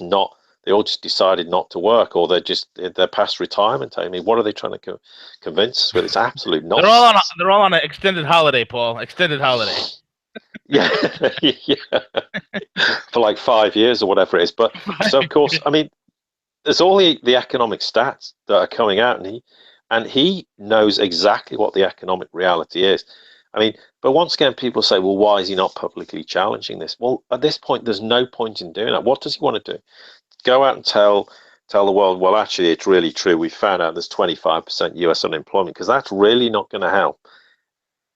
decided not to work, or they're past retirement. I mean, what are they trying to convince us with? It's absolute nonsense.
They're all on an extended holiday, Paul. Extended holiday.
Yeah, yeah, for like 5 years or whatever it is. But so of course, I mean, there's all the economic stats that are coming out, and he knows exactly what the economic reality is. I mean, but once again, people say, well, why is he not publicly challenging this? Well, at this point, there's no point in doing that. What does he want to do? Go out and tell the world, well, actually, it's really true. We found out there's 25% US unemployment, because that's really not going to help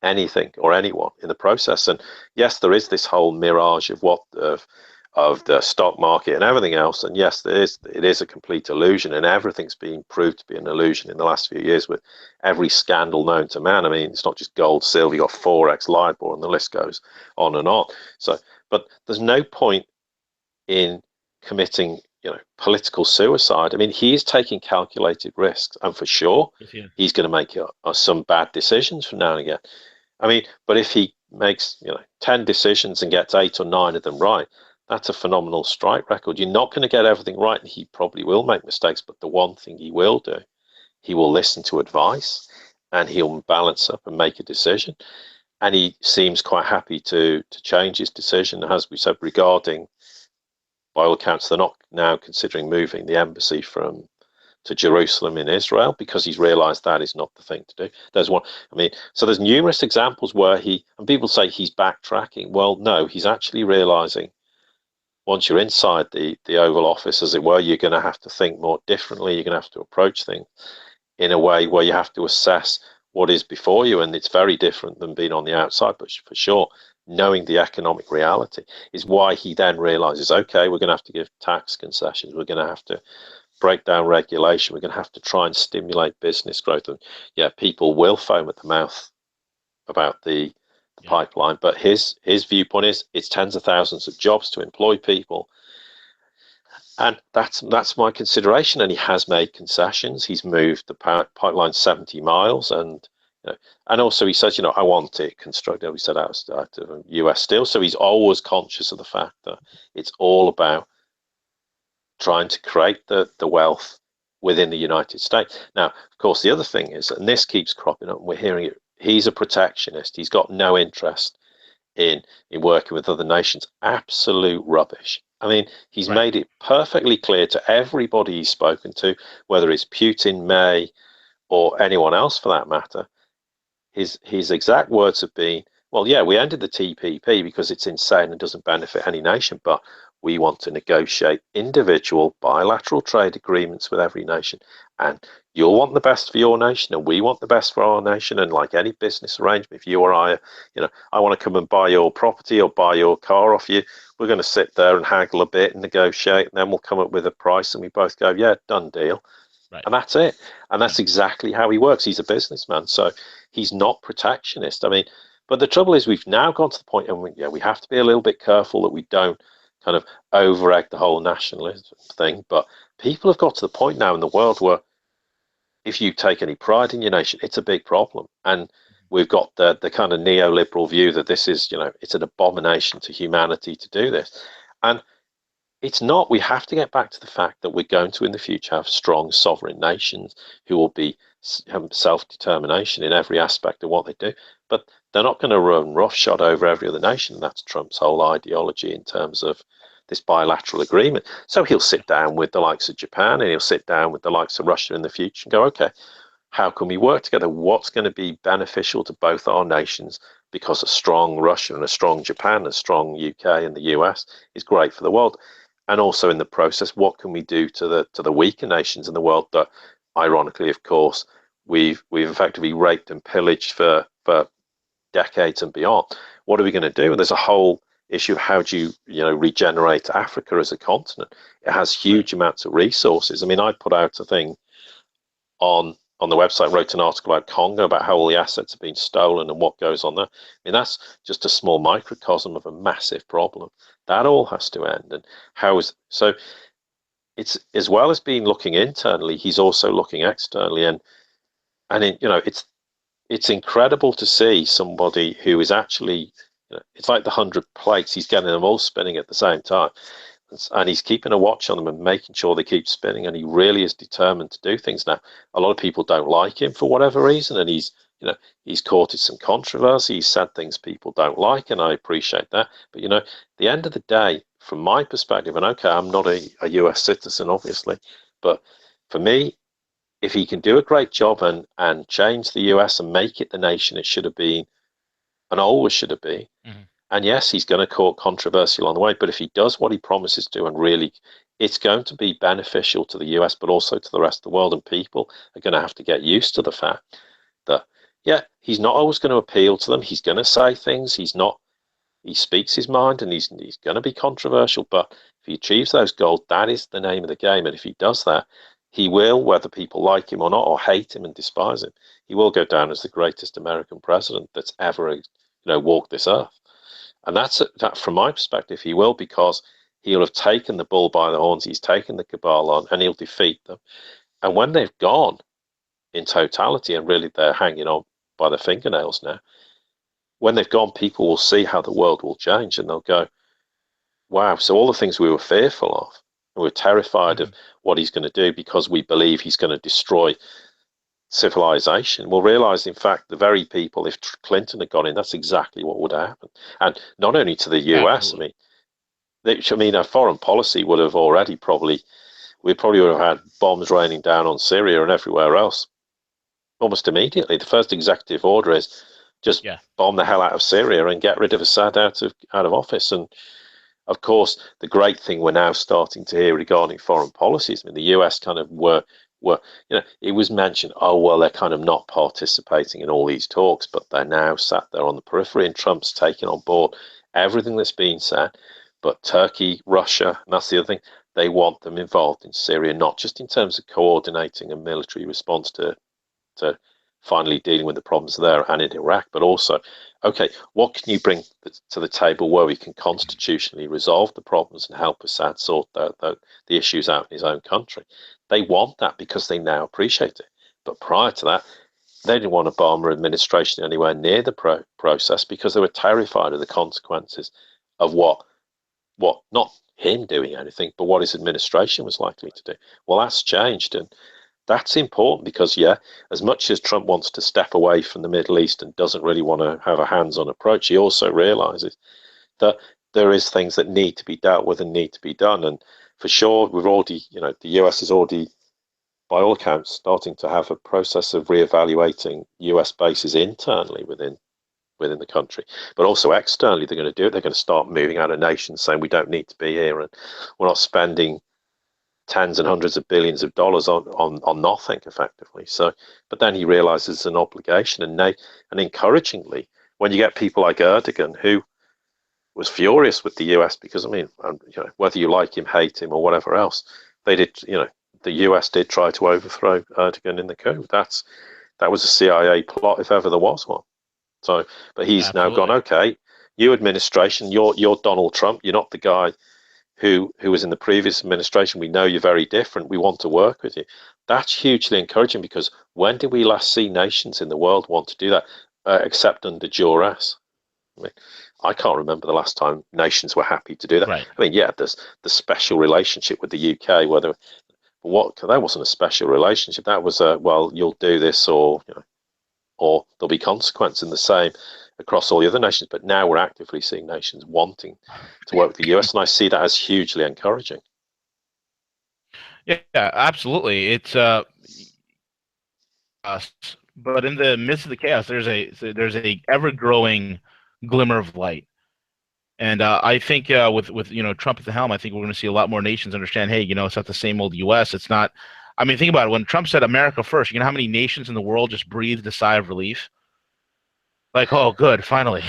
anything or anyone in the process. And yes, there is this whole mirage of the stock market and everything else. And yes, it is a complete illusion, and everything's been proved to be an illusion in the last few years with every scandal known to man. I mean, it's not just gold, silver, you got Forex, LIBOR, and the list goes on and on. So, but there's no point in committing, political suicide. I mean, he is taking calculated risks, and for sure, he's going to make some bad decisions from now and again. I mean, but if he makes 10 decisions and gets 8 or 9 of them right, that's a phenomenal strike record. You're not going to get everything right, and he probably will make mistakes, but the one thing he will do, he will listen to advice and he'll balance up and make a decision. And he seems quite happy to change his decision, as we said, regarding, by all accounts, they're not now considering moving the embassy to Jerusalem in Israel, because he's realized that is not the thing to do. There's one, I mean, so there's numerous examples where and people say he's backtracking. Well, no, he's actually realizing once you're inside the Oval Office, as it were, you're going to have to think more differently. You're going to have to approach things in a way where you have to assess what is before you. And it's very different than being on the outside, but for sure, knowing the economic reality is why he then realizes, okay, we're going to have to give tax concessions. We're going to have to break down regulation. We're going to have to try and stimulate business growth. And yeah, people will foam at the mouth about the
Yeah.
pipeline. But his viewpoint is it's tens of thousands of jobs to employ people, and that's my consideration. And he has made concessions. He's moved the pipeline 70 miles, and and also he says, I want it constructed. We said out of US Steel. So he's always conscious of the fact that it's all about trying to create the wealth within the United States. Now, of course, the other thing is, and this keeps cropping up, and we're hearing it, he's a protectionist. He's got no interest in working with other nations. Absolute rubbish. I mean, he's
Right.
made it perfectly clear to everybody he's spoken to, whether it's Putin, May, or anyone else for that matter. His exact words have been, well, yeah, we ended the TPP because it's insane and doesn't benefit any nation, but we want to negotiate individual bilateral trade agreements with every nation. And you'll want the best for your nation, and we want the best for our nation. And like any business arrangement, if you or I want to come and buy your property or buy your car off you, we're going to sit there and haggle a bit and negotiate, and then we'll come up with a price, and we both go, yeah, done deal.
Right.
And that's it. And
Yeah.
that's exactly how he works. He's a businessman, so he's not protectionist. I mean, but the trouble is, we've now gone to the point, and we have to be a little bit careful that we don't kind of over egg the whole nationalism thing. But people have got to the point now in the world where if you take any pride in your nation, it's a big problem. And we've got the kind of neoliberal view that this is, it's an abomination to humanity to do this. And it's not. We have to get back to the fact that we're going to, in the future, have strong sovereign nations who will be have self-determination in every aspect of what they do. But they're not going to run roughshod over every other nation. That's Trump's whole ideology in terms of this bilateral agreement. So he'll sit down with the likes of Japan, and he'll sit down with the likes of Russia in the future and go, okay, how can we work together? What's going to be beneficial to both our nations? Because a strong Russia and a strong Japan, a strong UK and the US is great for the world. And also in the process, what can we do to the weaker nations in the world that, ironically, of course, we've effectively raped and pillaged for decades and beyond? What are we going to do? And there's a whole issue of how do you regenerate Africa as a continent? It has
Right.
huge amounts of resources. I mean, I put out a thing on the website, wrote an article about Congo, about how all the assets have been stolen and what goes on there. I mean, that's just a small microcosm of a massive problem. That all has to end. And how is so? It's, as well as being looking internally, he's also looking externally, and it's incredible to see somebody who is actually, it's like the 100 plates. He's getting them all spinning at the same time, and he's keeping a watch on them and making sure they keep spinning. And he really is determined to do things. Now, a lot of people don't like him for whatever reason, and he's courted some controversy. He's said things people don't like, and I appreciate that. But the end of the day, from my perspective, and okay, I'm not a US citizen, obviously, but for me, if he can do a great job and change the US and make it the nation it should have been and always should have been,
Hmm.
and yes, he's going to cause controversy along the way, but if he does what he promises to, and really, it's going to be beneficial to the US, but also to the rest of the world. And people are going to have to get used to the fact that, yeah, he's not always going to appeal to them. He's going to say things. He speaks his mind, and he's going to be controversial. But if he achieves those goals, that is the name of the game. And if he does that, he will, whether people like him or not, or hate him and despise him, he will go down as the greatest American president that's ever, walked this earth. And that, from my perspective, he will, because he'll have taken the bull by the horns. He's taken the cabal on, and he'll defeat them. And when they've gone in totality, and really they're hanging on by their fingernails now, when they've gone, people will see how the world will change, and they'll go, wow, so all the things we were fearful of, we were terrified of
Hmm.
what he's going to do because we believe he's going to destroy civilization, we'll realize, in fact, the very people, if Clinton had gone in, that's exactly what would happen. And not only to the US,
Absolutely.
our foreign policy would have already we probably would have had bombs raining down on Syria and everywhere else almost immediately. The first executive order is just
Yeah.
bomb the hell out of Syria and get rid of Assad out of office. And of course, the great thing we're now starting to hear regarding foreign policies, I mean, the US kind of were, it was mentioned, oh, well, they're kind of not participating in all these talks, but they're now sat there on the periphery, and Trump's taking on board everything that's been said. But Turkey, Russia, and that's the other thing, they want them involved in Syria, not just in terms of coordinating a military response to finally dealing with the problems there and in Iraq, but also, okay, what can you bring to the table where we can constitutionally resolve the problems and help Assad sort the issues out in his own country? They want that because they now appreciate it. But prior to that, they didn't want Obama administration anywhere near the process because they were terrified of the consequences of what not him doing anything, but what his administration was likely to do. Well, that's changed, and that's important because, yeah, as much as Trump wants to step away from the Middle East and doesn't really want to have a hands-on approach, he also realizes that there is things that need to be dealt with and need to be done. And for sure, we've already, the US is already, by all accounts, starting to have a process of reevaluating US bases internally within the country, but also externally. They're going to do it. They're going to start moving out of nations, saying we don't need to be here, and we're not spending tens and hundreds of billions of dollars on nothing effectively. So, but then he realizes it's an obligation, and encouragingly, when you get people like Erdogan, who was furious with the US because, I mean, whether you like him, hate him, or whatever else, they did. The US did try to overthrow Erdogan in the coup. That was a CIA plot if ever there was one. So, but he's now gone,
Absolutely.
okay, new administration, you're Donald Trump. You're not the guy who was in the previous administration. We know you're very different. We want to work with you. That's hugely encouraging because when did we last see nations in the world want to do that, except under duress? I mean, I can't remember the last time nations were happy to do that.
Right.
I mean, yeah, there's the special relationship with the UK, whether that wasn't a special relationship. That was a, well, you'll do this, or there'll be consequence in the same across all the other nations. But now we're actively seeing nations wanting to work with the US, and I see that as hugely encouraging.
Yeah, absolutely. It's us, but in the midst of the chaos, there's a ever growing glimmer of light. And I think with Trump at the helm, I think we're going to see a lot more nations understand. Hey, it's not the same old U.S. It's not. I mean, think about it. When Trump said America first, you know how many nations in the world just breathed a sigh of relief? Like, oh, good, finally,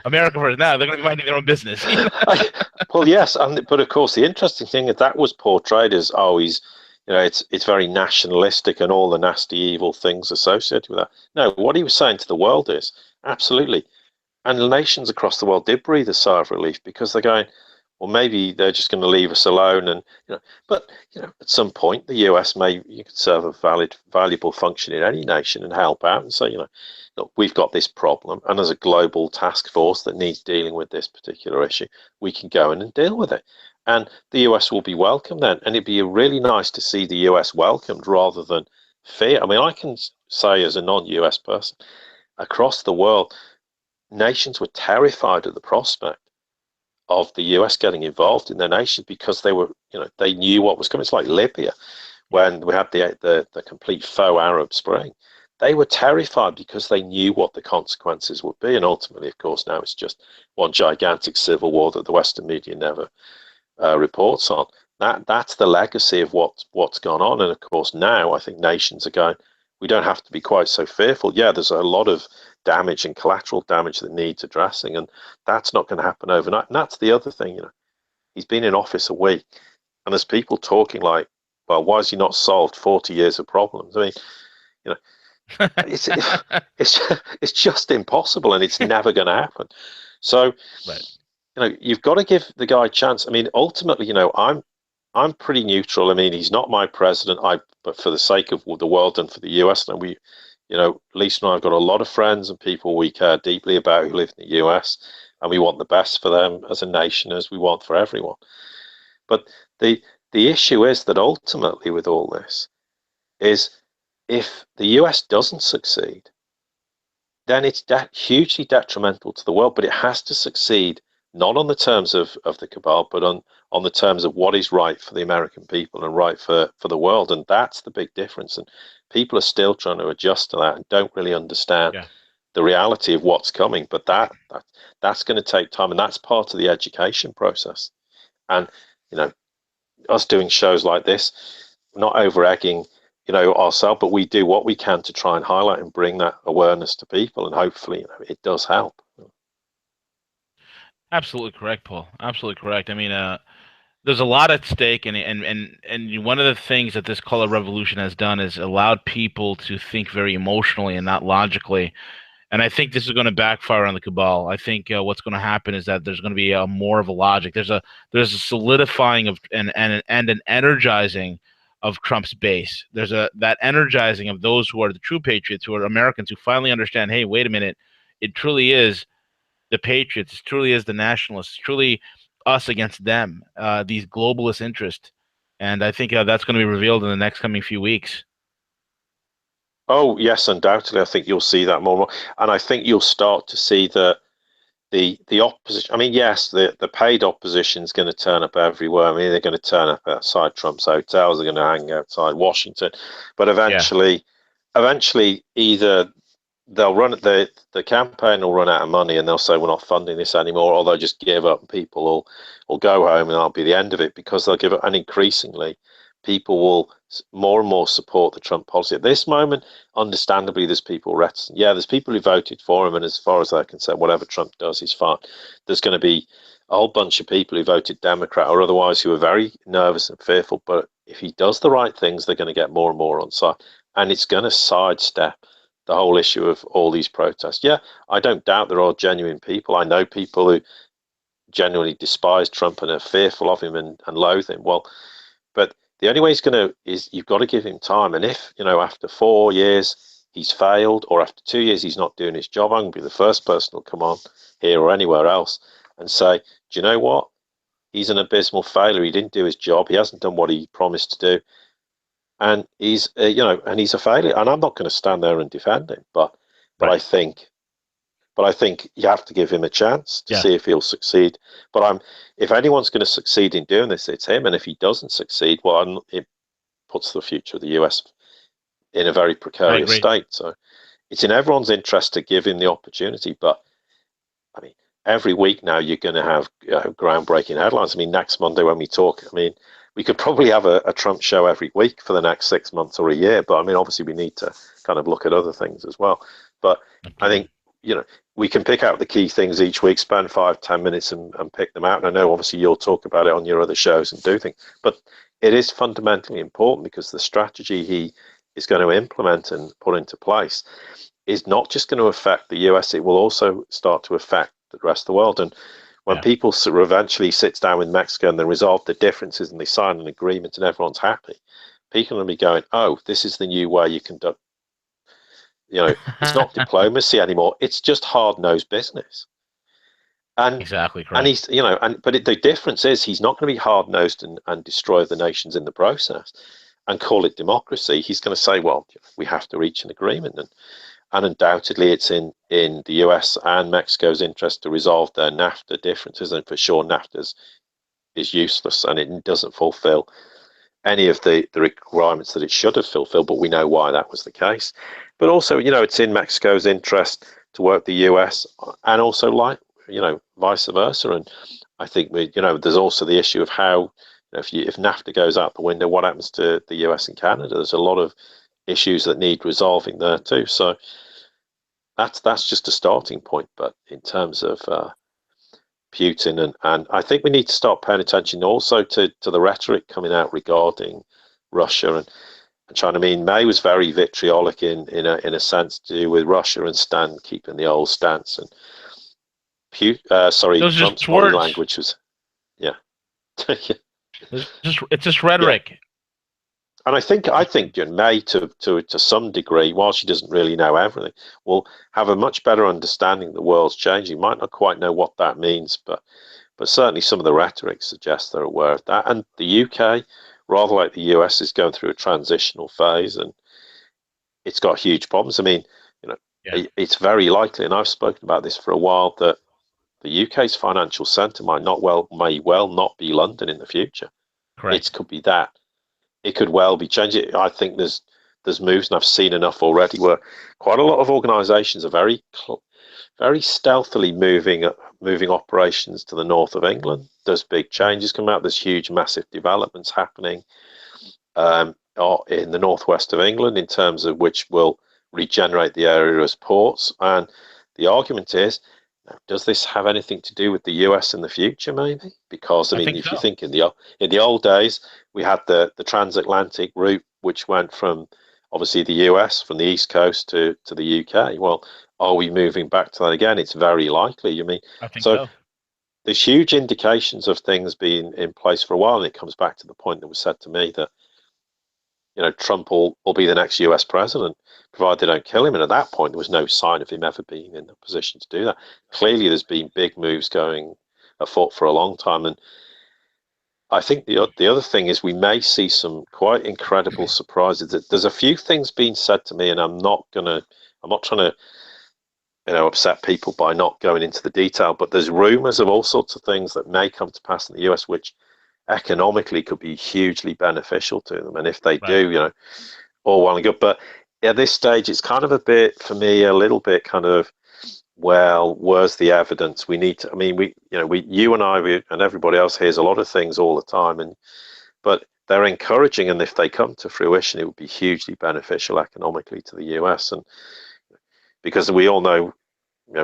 America first. Now they're going to be minding their own business.
I, well, yes, but of course the interesting thing is that was portrayed as, oh, he's, it's very nationalistic and all the nasty evil things associated with that. No, what he was saying to the world is absolutely. And the nations across the world did breathe a sigh of relief because they're going, well, maybe they're just going to leave us alone. And but at some point, the US may you could serve a valuable function in any nation and help out and say, look, we've got this problem, and as a global task force that needs dealing with this particular issue, we can go in and deal with it. And the US will be welcome then, and it'd be really nice to see the US welcomed rather than fear. I mean, I can say as a non-US person across the world, nations were terrified at the prospect of the US getting involved in their nation because they knew what was coming. It's like Libya
Yeah,
when we had the complete faux Arab Spring. They were terrified because they knew what the consequences would be, and ultimately, of course, now it's just one gigantic civil war that the Western media never reports on. That's the legacy of what's gone on, and of course, now I think nations are going. We don't have to be quite so fearful. Yeah, there's a lot of damage and collateral damage that needs addressing, and that's not going to happen overnight. And that's the other thing, he's been in office a week, and there's people talking like, well, why has he not solved 40 years of problems? I mean, you know, it's it's just impossible, and it's never going to happen. So,
right.
you've got to give the guy a chance. I mean, ultimately, I'm pretty neutral. I mean, he's not my president. But for the sake of the world and for the US, and Lisa and I have got a lot of friends and people we care deeply about who live in the US, and we want the best for them as a nation as we want for everyone. But the issue is that ultimately, with all this, is if the US doesn't succeed, then it's hugely detrimental to the world. But it has to succeed not on the terms of the cabal, but on the terms of what is right for the American people and right for the world. And that's the big difference. And people are still trying to adjust to that and don't really understand
Yeah,
the reality of what's coming. But that's going to take time, and that's part of the education process. And you know, us doing shows like this, not over egging, ourselves, but we do what we can to try and highlight and bring that awareness to people, and hopefully, it does help.
absolutely correct, Paul. Absolutely correct. I mean, there's a lot at stake, and one of the things that this color revolution has done is allowed people to think very emotionally and not logically. And I think this is going to backfire on the cabal. I think what's going to happen is that there's going to be more of a logic. There's a solidifying of and an energizing of Trump's base. There's a that energizing of those who are the true patriots, who are Americans, who finally understand. Hey, wait a minute! It truly is the patriots. It truly is the nationalists. Truly us against them. These globalist interests. And I think that's going to be revealed in the next coming few weeks.
Oh, yes, undoubtedly. I think you'll see that more and more. And I think you'll start to see the opposition. I mean, yes, the paid opposition is going to turn up everywhere. I mean, they're going to turn up outside Trump's hotels. They're going to hang outside Washington. But
Yeah,
eventually, either they'll run the campaign will run out of money and they'll say we're not funding this anymore, or they'll just give up and people will go home and that'll be the end of it because they'll give up. And increasingly, people will more and more support the Trump policy. At this moment, understandably, there's people reticent. Yeah, there's people who voted for him, and as far as they're concerned, whatever Trump does is fine. There's going to be a whole bunch of people who voted Democrat or otherwise who are very nervous and fearful. But if he does the right things, they're going to get more and more on side, and it's going to sidestep the whole issue of all these protests. Yeah, I don't doubt there are genuine people. I know people who genuinely despise Trump and are fearful of him and loathe him. Well, but the only way he's going to is you've got to give him time. And if, after 4 years he's failed or after 2 years he's not doing his job, I'm going to be the first person who'll come on here or anywhere else and say, do you know what? He's an abysmal failure. He didn't do his job. He hasn't done what he promised to do. And and he's a failure. And I'm not going to stand there and defend him. But I
right.
think but I think you have to give him a chance to
Yeah,
see if he'll succeed. But if anyone's going to succeed in doing this, it's him. And if he doesn't succeed, well, it puts the future of the US in a very
I
precarious
agree.
state. So it's in everyone's interest to give him the opportunity. But I mean, every week now you're going to have groundbreaking headlines. I mean, next Monday when we talk, I mean, we could probably have a Trump show every week for the next 6 months or a year. But I mean, obviously, we need to kind of look at other things as well. But I think,
Absolutely.
we can pick out the key things each week, spend 5, 10 minutes and pick them out. And I know obviously you'll talk about it on your other shows and do things, but it is fundamentally important because the strategy he is going to implement and put into place is not just going to affect the US, it will also start to affect the rest of the world. And when
Yeah.
people sort of eventually sits down with Mexico and they resolve the differences and they sign an agreement and everyone's happy, people are going to be going, oh, this is the new way you conduct, it's not diplomacy anymore. It's just hard nosed business. And
Exactly
and
correct.
he's the difference is he's not going to be hard nosed and destroy the nations in the process and call it democracy. He's going to say, well, we have to reach an agreement, and undoubtedly it's in the US and Mexico's interest to resolve their NAFTA differences. And for sure, NAFTA is useless and it doesn't fulfill any of the requirements that it should have fulfilled, but we know why that was the case. But also, it's in Mexico's interest to work the US and also vice versa. And I think there's also the issue of how, if NAFTA goes out the window, what happens to the US and Canada? There's a lot of issues that need resolving there too. So that's just a starting point. But in terms of Putin, and I think we need to start paying attention also to the rhetoric coming out regarding Russia and China. I mean, May was very vitriolic in a sense to do with Russia and keeping the old stance. And
Those are
Trump's
just
body
words.
language was, yeah.
It's just
Yeah,
rhetoric.
and I
Just
think May to some degree, while she doesn't really know everything, will have a much better understanding the world's changing. Might not quite know what that means, but certainly some of the rhetoric suggests they're aware of that. And the UK, rather like the US, is going through a transitional phase, and it's got huge problems. I mean, you know,
yeah,
it's very likely, and I've spoken about this for a while, that the UK's financial centre may well not be London in the future. It
correct.
could be that. It could well be changing. I think there's moves, and I've seen enough already where quite a lot of organisations are very stealthily moving operations to the north of England. There's big changes coming out. There's huge, massive developments happening in the northwest of England in terms of which will regenerate the area as ports. And the argument is Does this have anything to do with the US in the future? Maybe because I
I
mean,
think
if you
so.
think in the old days, we had the transatlantic route, which went from obviously the US from the East Coast to the UK. Well, are we moving back to that again? It's very likely. You mean
I think
so?
so.
There's huge indications of things being in place for a while, and it comes back to the point that was said to me that Trump will be the next US president, provided they don't kill him. And at that point, there was no sign of him ever being in a position to do that. Clearly, there's been big moves going afoot for a long time. And I think the other thing is we may see some quite incredible surprises. There's a few things being said to me, and I'm not trying to, upset people by not going into the detail, but there's rumors of all sorts of things that may come to pass in the US, which economically could be hugely beneficial to them. And if they
Right.
do, all well and good. But at this stage, it's kind of a bit, for me, a little bit kind of, well, where's the evidence? We need to, I mean, you and I, and everybody else hears a lot of things all the time, but they're encouraging, and if they come to fruition, it would be hugely beneficial economically to the US. And because we all know,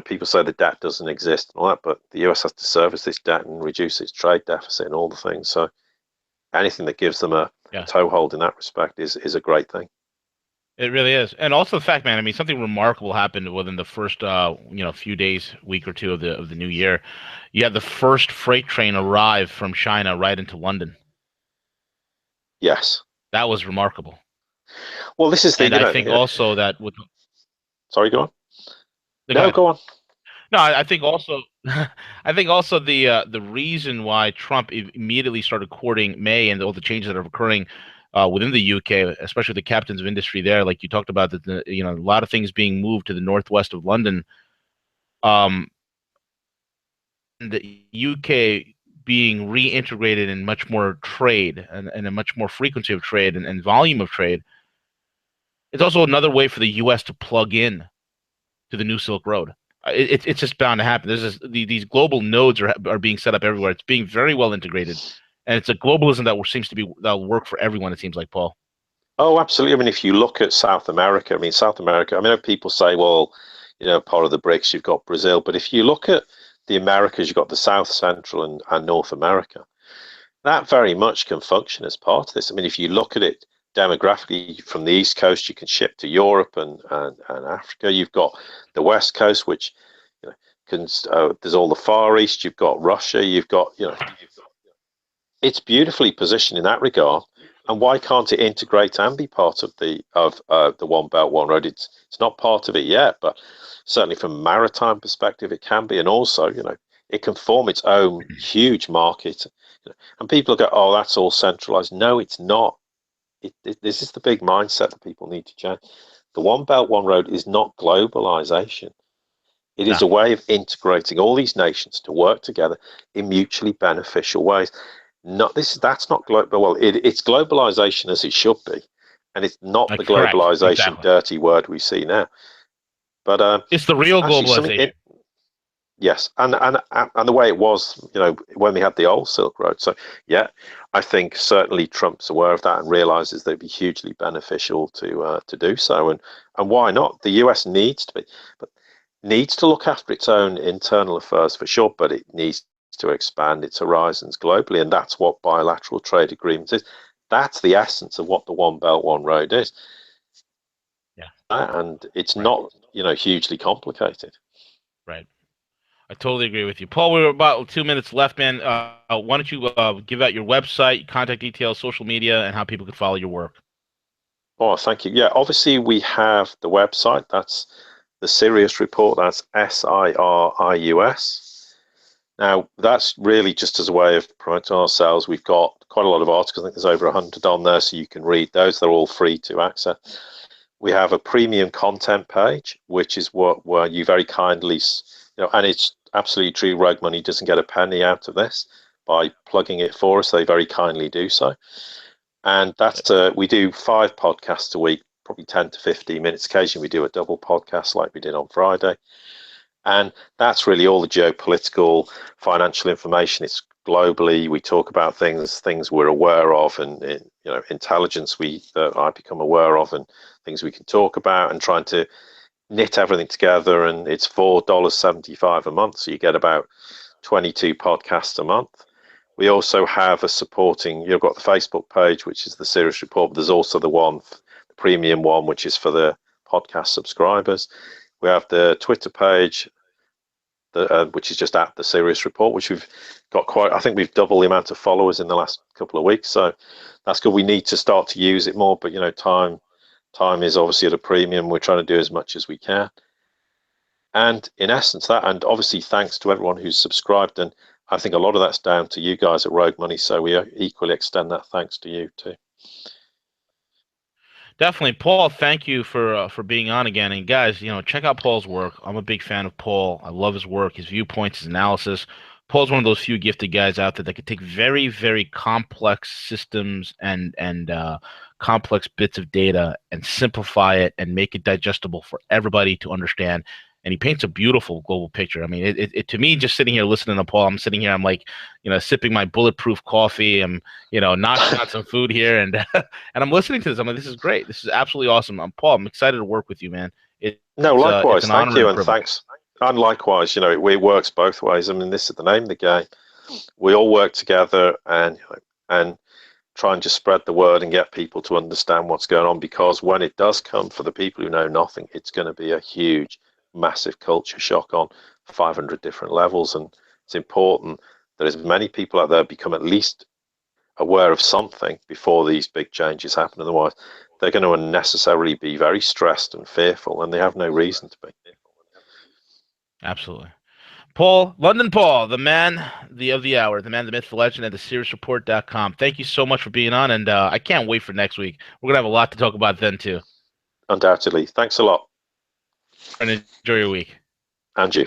people say the debt doesn't exist and all that, but the US has to service this debt and reduce its trade deficit and all the things. So anything that gives them a
Yeah.
toehold in that respect is a great thing.
It really is. And also the fact, man, I mean, something remarkable happened within the first few days, week or two of the new year. You had the first freight train arrive from China right into London.
Yes.
That was remarkable.
Well, this is the,
And I think also that with
sorry, go on.
go
No,
ahead.
go on.
No, I think also, I think also the reason why Trump immediately started courting May and all the changes that are occurring within the UK, especially the captains of industry there, like you talked about, that a lot of things being moved to the northwest of London, um, and the UK being reintegrated in much more trade and a much more frequency of trade and volume of trade. It's also another way for the US to plug in to the new Silk Road. It's just bound to happen. These global nodes are being set up everywhere. It's being very well integrated, and it's a globalism that seems to be that'll work for everyone. It seems like, Paul.
Oh, absolutely. I mean, if you look at South America, I mean, South America, I mean, people say, well, part of the BRICS, you've got Brazil. But if you look at the Americas, you've got the South, Central, and North America. That very much can function as part of this. I mean, if you look at it demographically from the East Coast, you can ship to Europe and Africa. You've got the West Coast, which you know, there's all the Far East. You've got Russia. You've got, it's beautifully positioned in that regard. And why can't it integrate and be part of the One Belt One Road? It's not part of it yet, but certainly from a maritime perspective, it can be. And also, it can form its own huge market. And people go, "Oh, that's all centralized." No, it's not. This is the big mindset that people need to change. The One Belt One Road is not globalization. It
No,
is a way of integrating all these nations to work together in mutually beneficial ways. Not this. That's not global. Well, it's globalization as it should be, and it's not the
like correct,
globalization
exactly.
dirty word we see now. But
It's the real
actually, something
globalization.
yes, and the way it was, when we had the old Silk Road. So yeah, I think certainly Trump's aware of that and realizes that it'd be hugely beneficial to do so. And why not? The US needs to be, but needs to look after its own internal affairs for sure, but it needs to expand its horizons globally, and that's what bilateral trade agreements is. That's the essence of what the One Belt One Road is,
Yeah,
and it's
right,
not hugely complicated.
right. I totally agree with you, Paul. We're about 2 minutes left, man. Why don't you give out your website, contact details, social media, and how people can follow your work?
Oh, thank you. Yeah, obviously we have the website. That's the Sirius report. That's Sirius. Now, that's really just as a way of promoting ourselves. We've got quite a lot of articles. I think there's over 100 on there, so you can read those. They're all free to access. We have a premium content page, which is where you very kindly, and it's absolutely true. Rogue Money doesn't get a penny out of this by plugging it for us. They very kindly do so. And that's we do 5 podcasts a week, probably 10 to 15 minutes. Occasionally we do a double podcast like we did on Friday. And that's really all the geopolitical, financial information. It's globally. We talk about things we're aware of, and intelligence that I become aware of, and things we can talk about, and trying to knit everything together, and it's $4.75 a month, so you get about 22 podcasts a month. We also have a supporting. You've got the Facebook page, which is the Sirius Report, but there's also the premium one, which is for the podcast subscribers. We have the Twitter page, which is just at the Sirius Report, which we've got quite. I think we've doubled the amount of followers in the last couple of weeks, so that's good. We need to start to use it more, but time is obviously at a premium. We're trying to do as much as we can, and in essence, and obviously thanks to everyone who's subscribed, and I think a lot of that's down to you guys at Rogue Money. So we equally extend that thanks to you too.
Definitely, Paul. Thank you for being on again. And guys, check out Paul's work. I'm a big fan of Paul. I love his work, his viewpoints, his analysis. Paul's one of those few gifted guys out there that could take very, very complex systems and complex bits of data and simplify it and make it digestible for everybody to understand. And he paints a beautiful global picture. I mean, it to me, just sitting here listening to Paul, I'm sitting here, I'm like, sipping my bulletproof coffee. I'm, noshing on some food here, and and I'm listening to this. I'm like, this is great. This is absolutely awesome. Paul, I'm excited to work with you, man.
No,
It's
likewise.
an
Thank
honor and
you,
a
and
privilege.
thanks. And likewise, it works both ways. I mean, this is the name of the game. We all work together and try and just spread the word and get people to understand what's going on. Because when it does come, for the people who know nothing, it's going to be a huge, massive culture shock on 500 different levels. And it's important that as many people out there become at least aware of something before these big changes happen. Otherwise, they're going to unnecessarily be very stressed and fearful, and they have no reason to be.
Absolutely. Paul, London Paul, the man, the of the hour, the man, the myth, the legend, at the SiriusReport.com. Thank you so much for being on, and I can't wait for next week. We're gonna have a lot to talk about then too.
Undoubtedly. Thanks a lot,
And enjoy your week.
Andrew.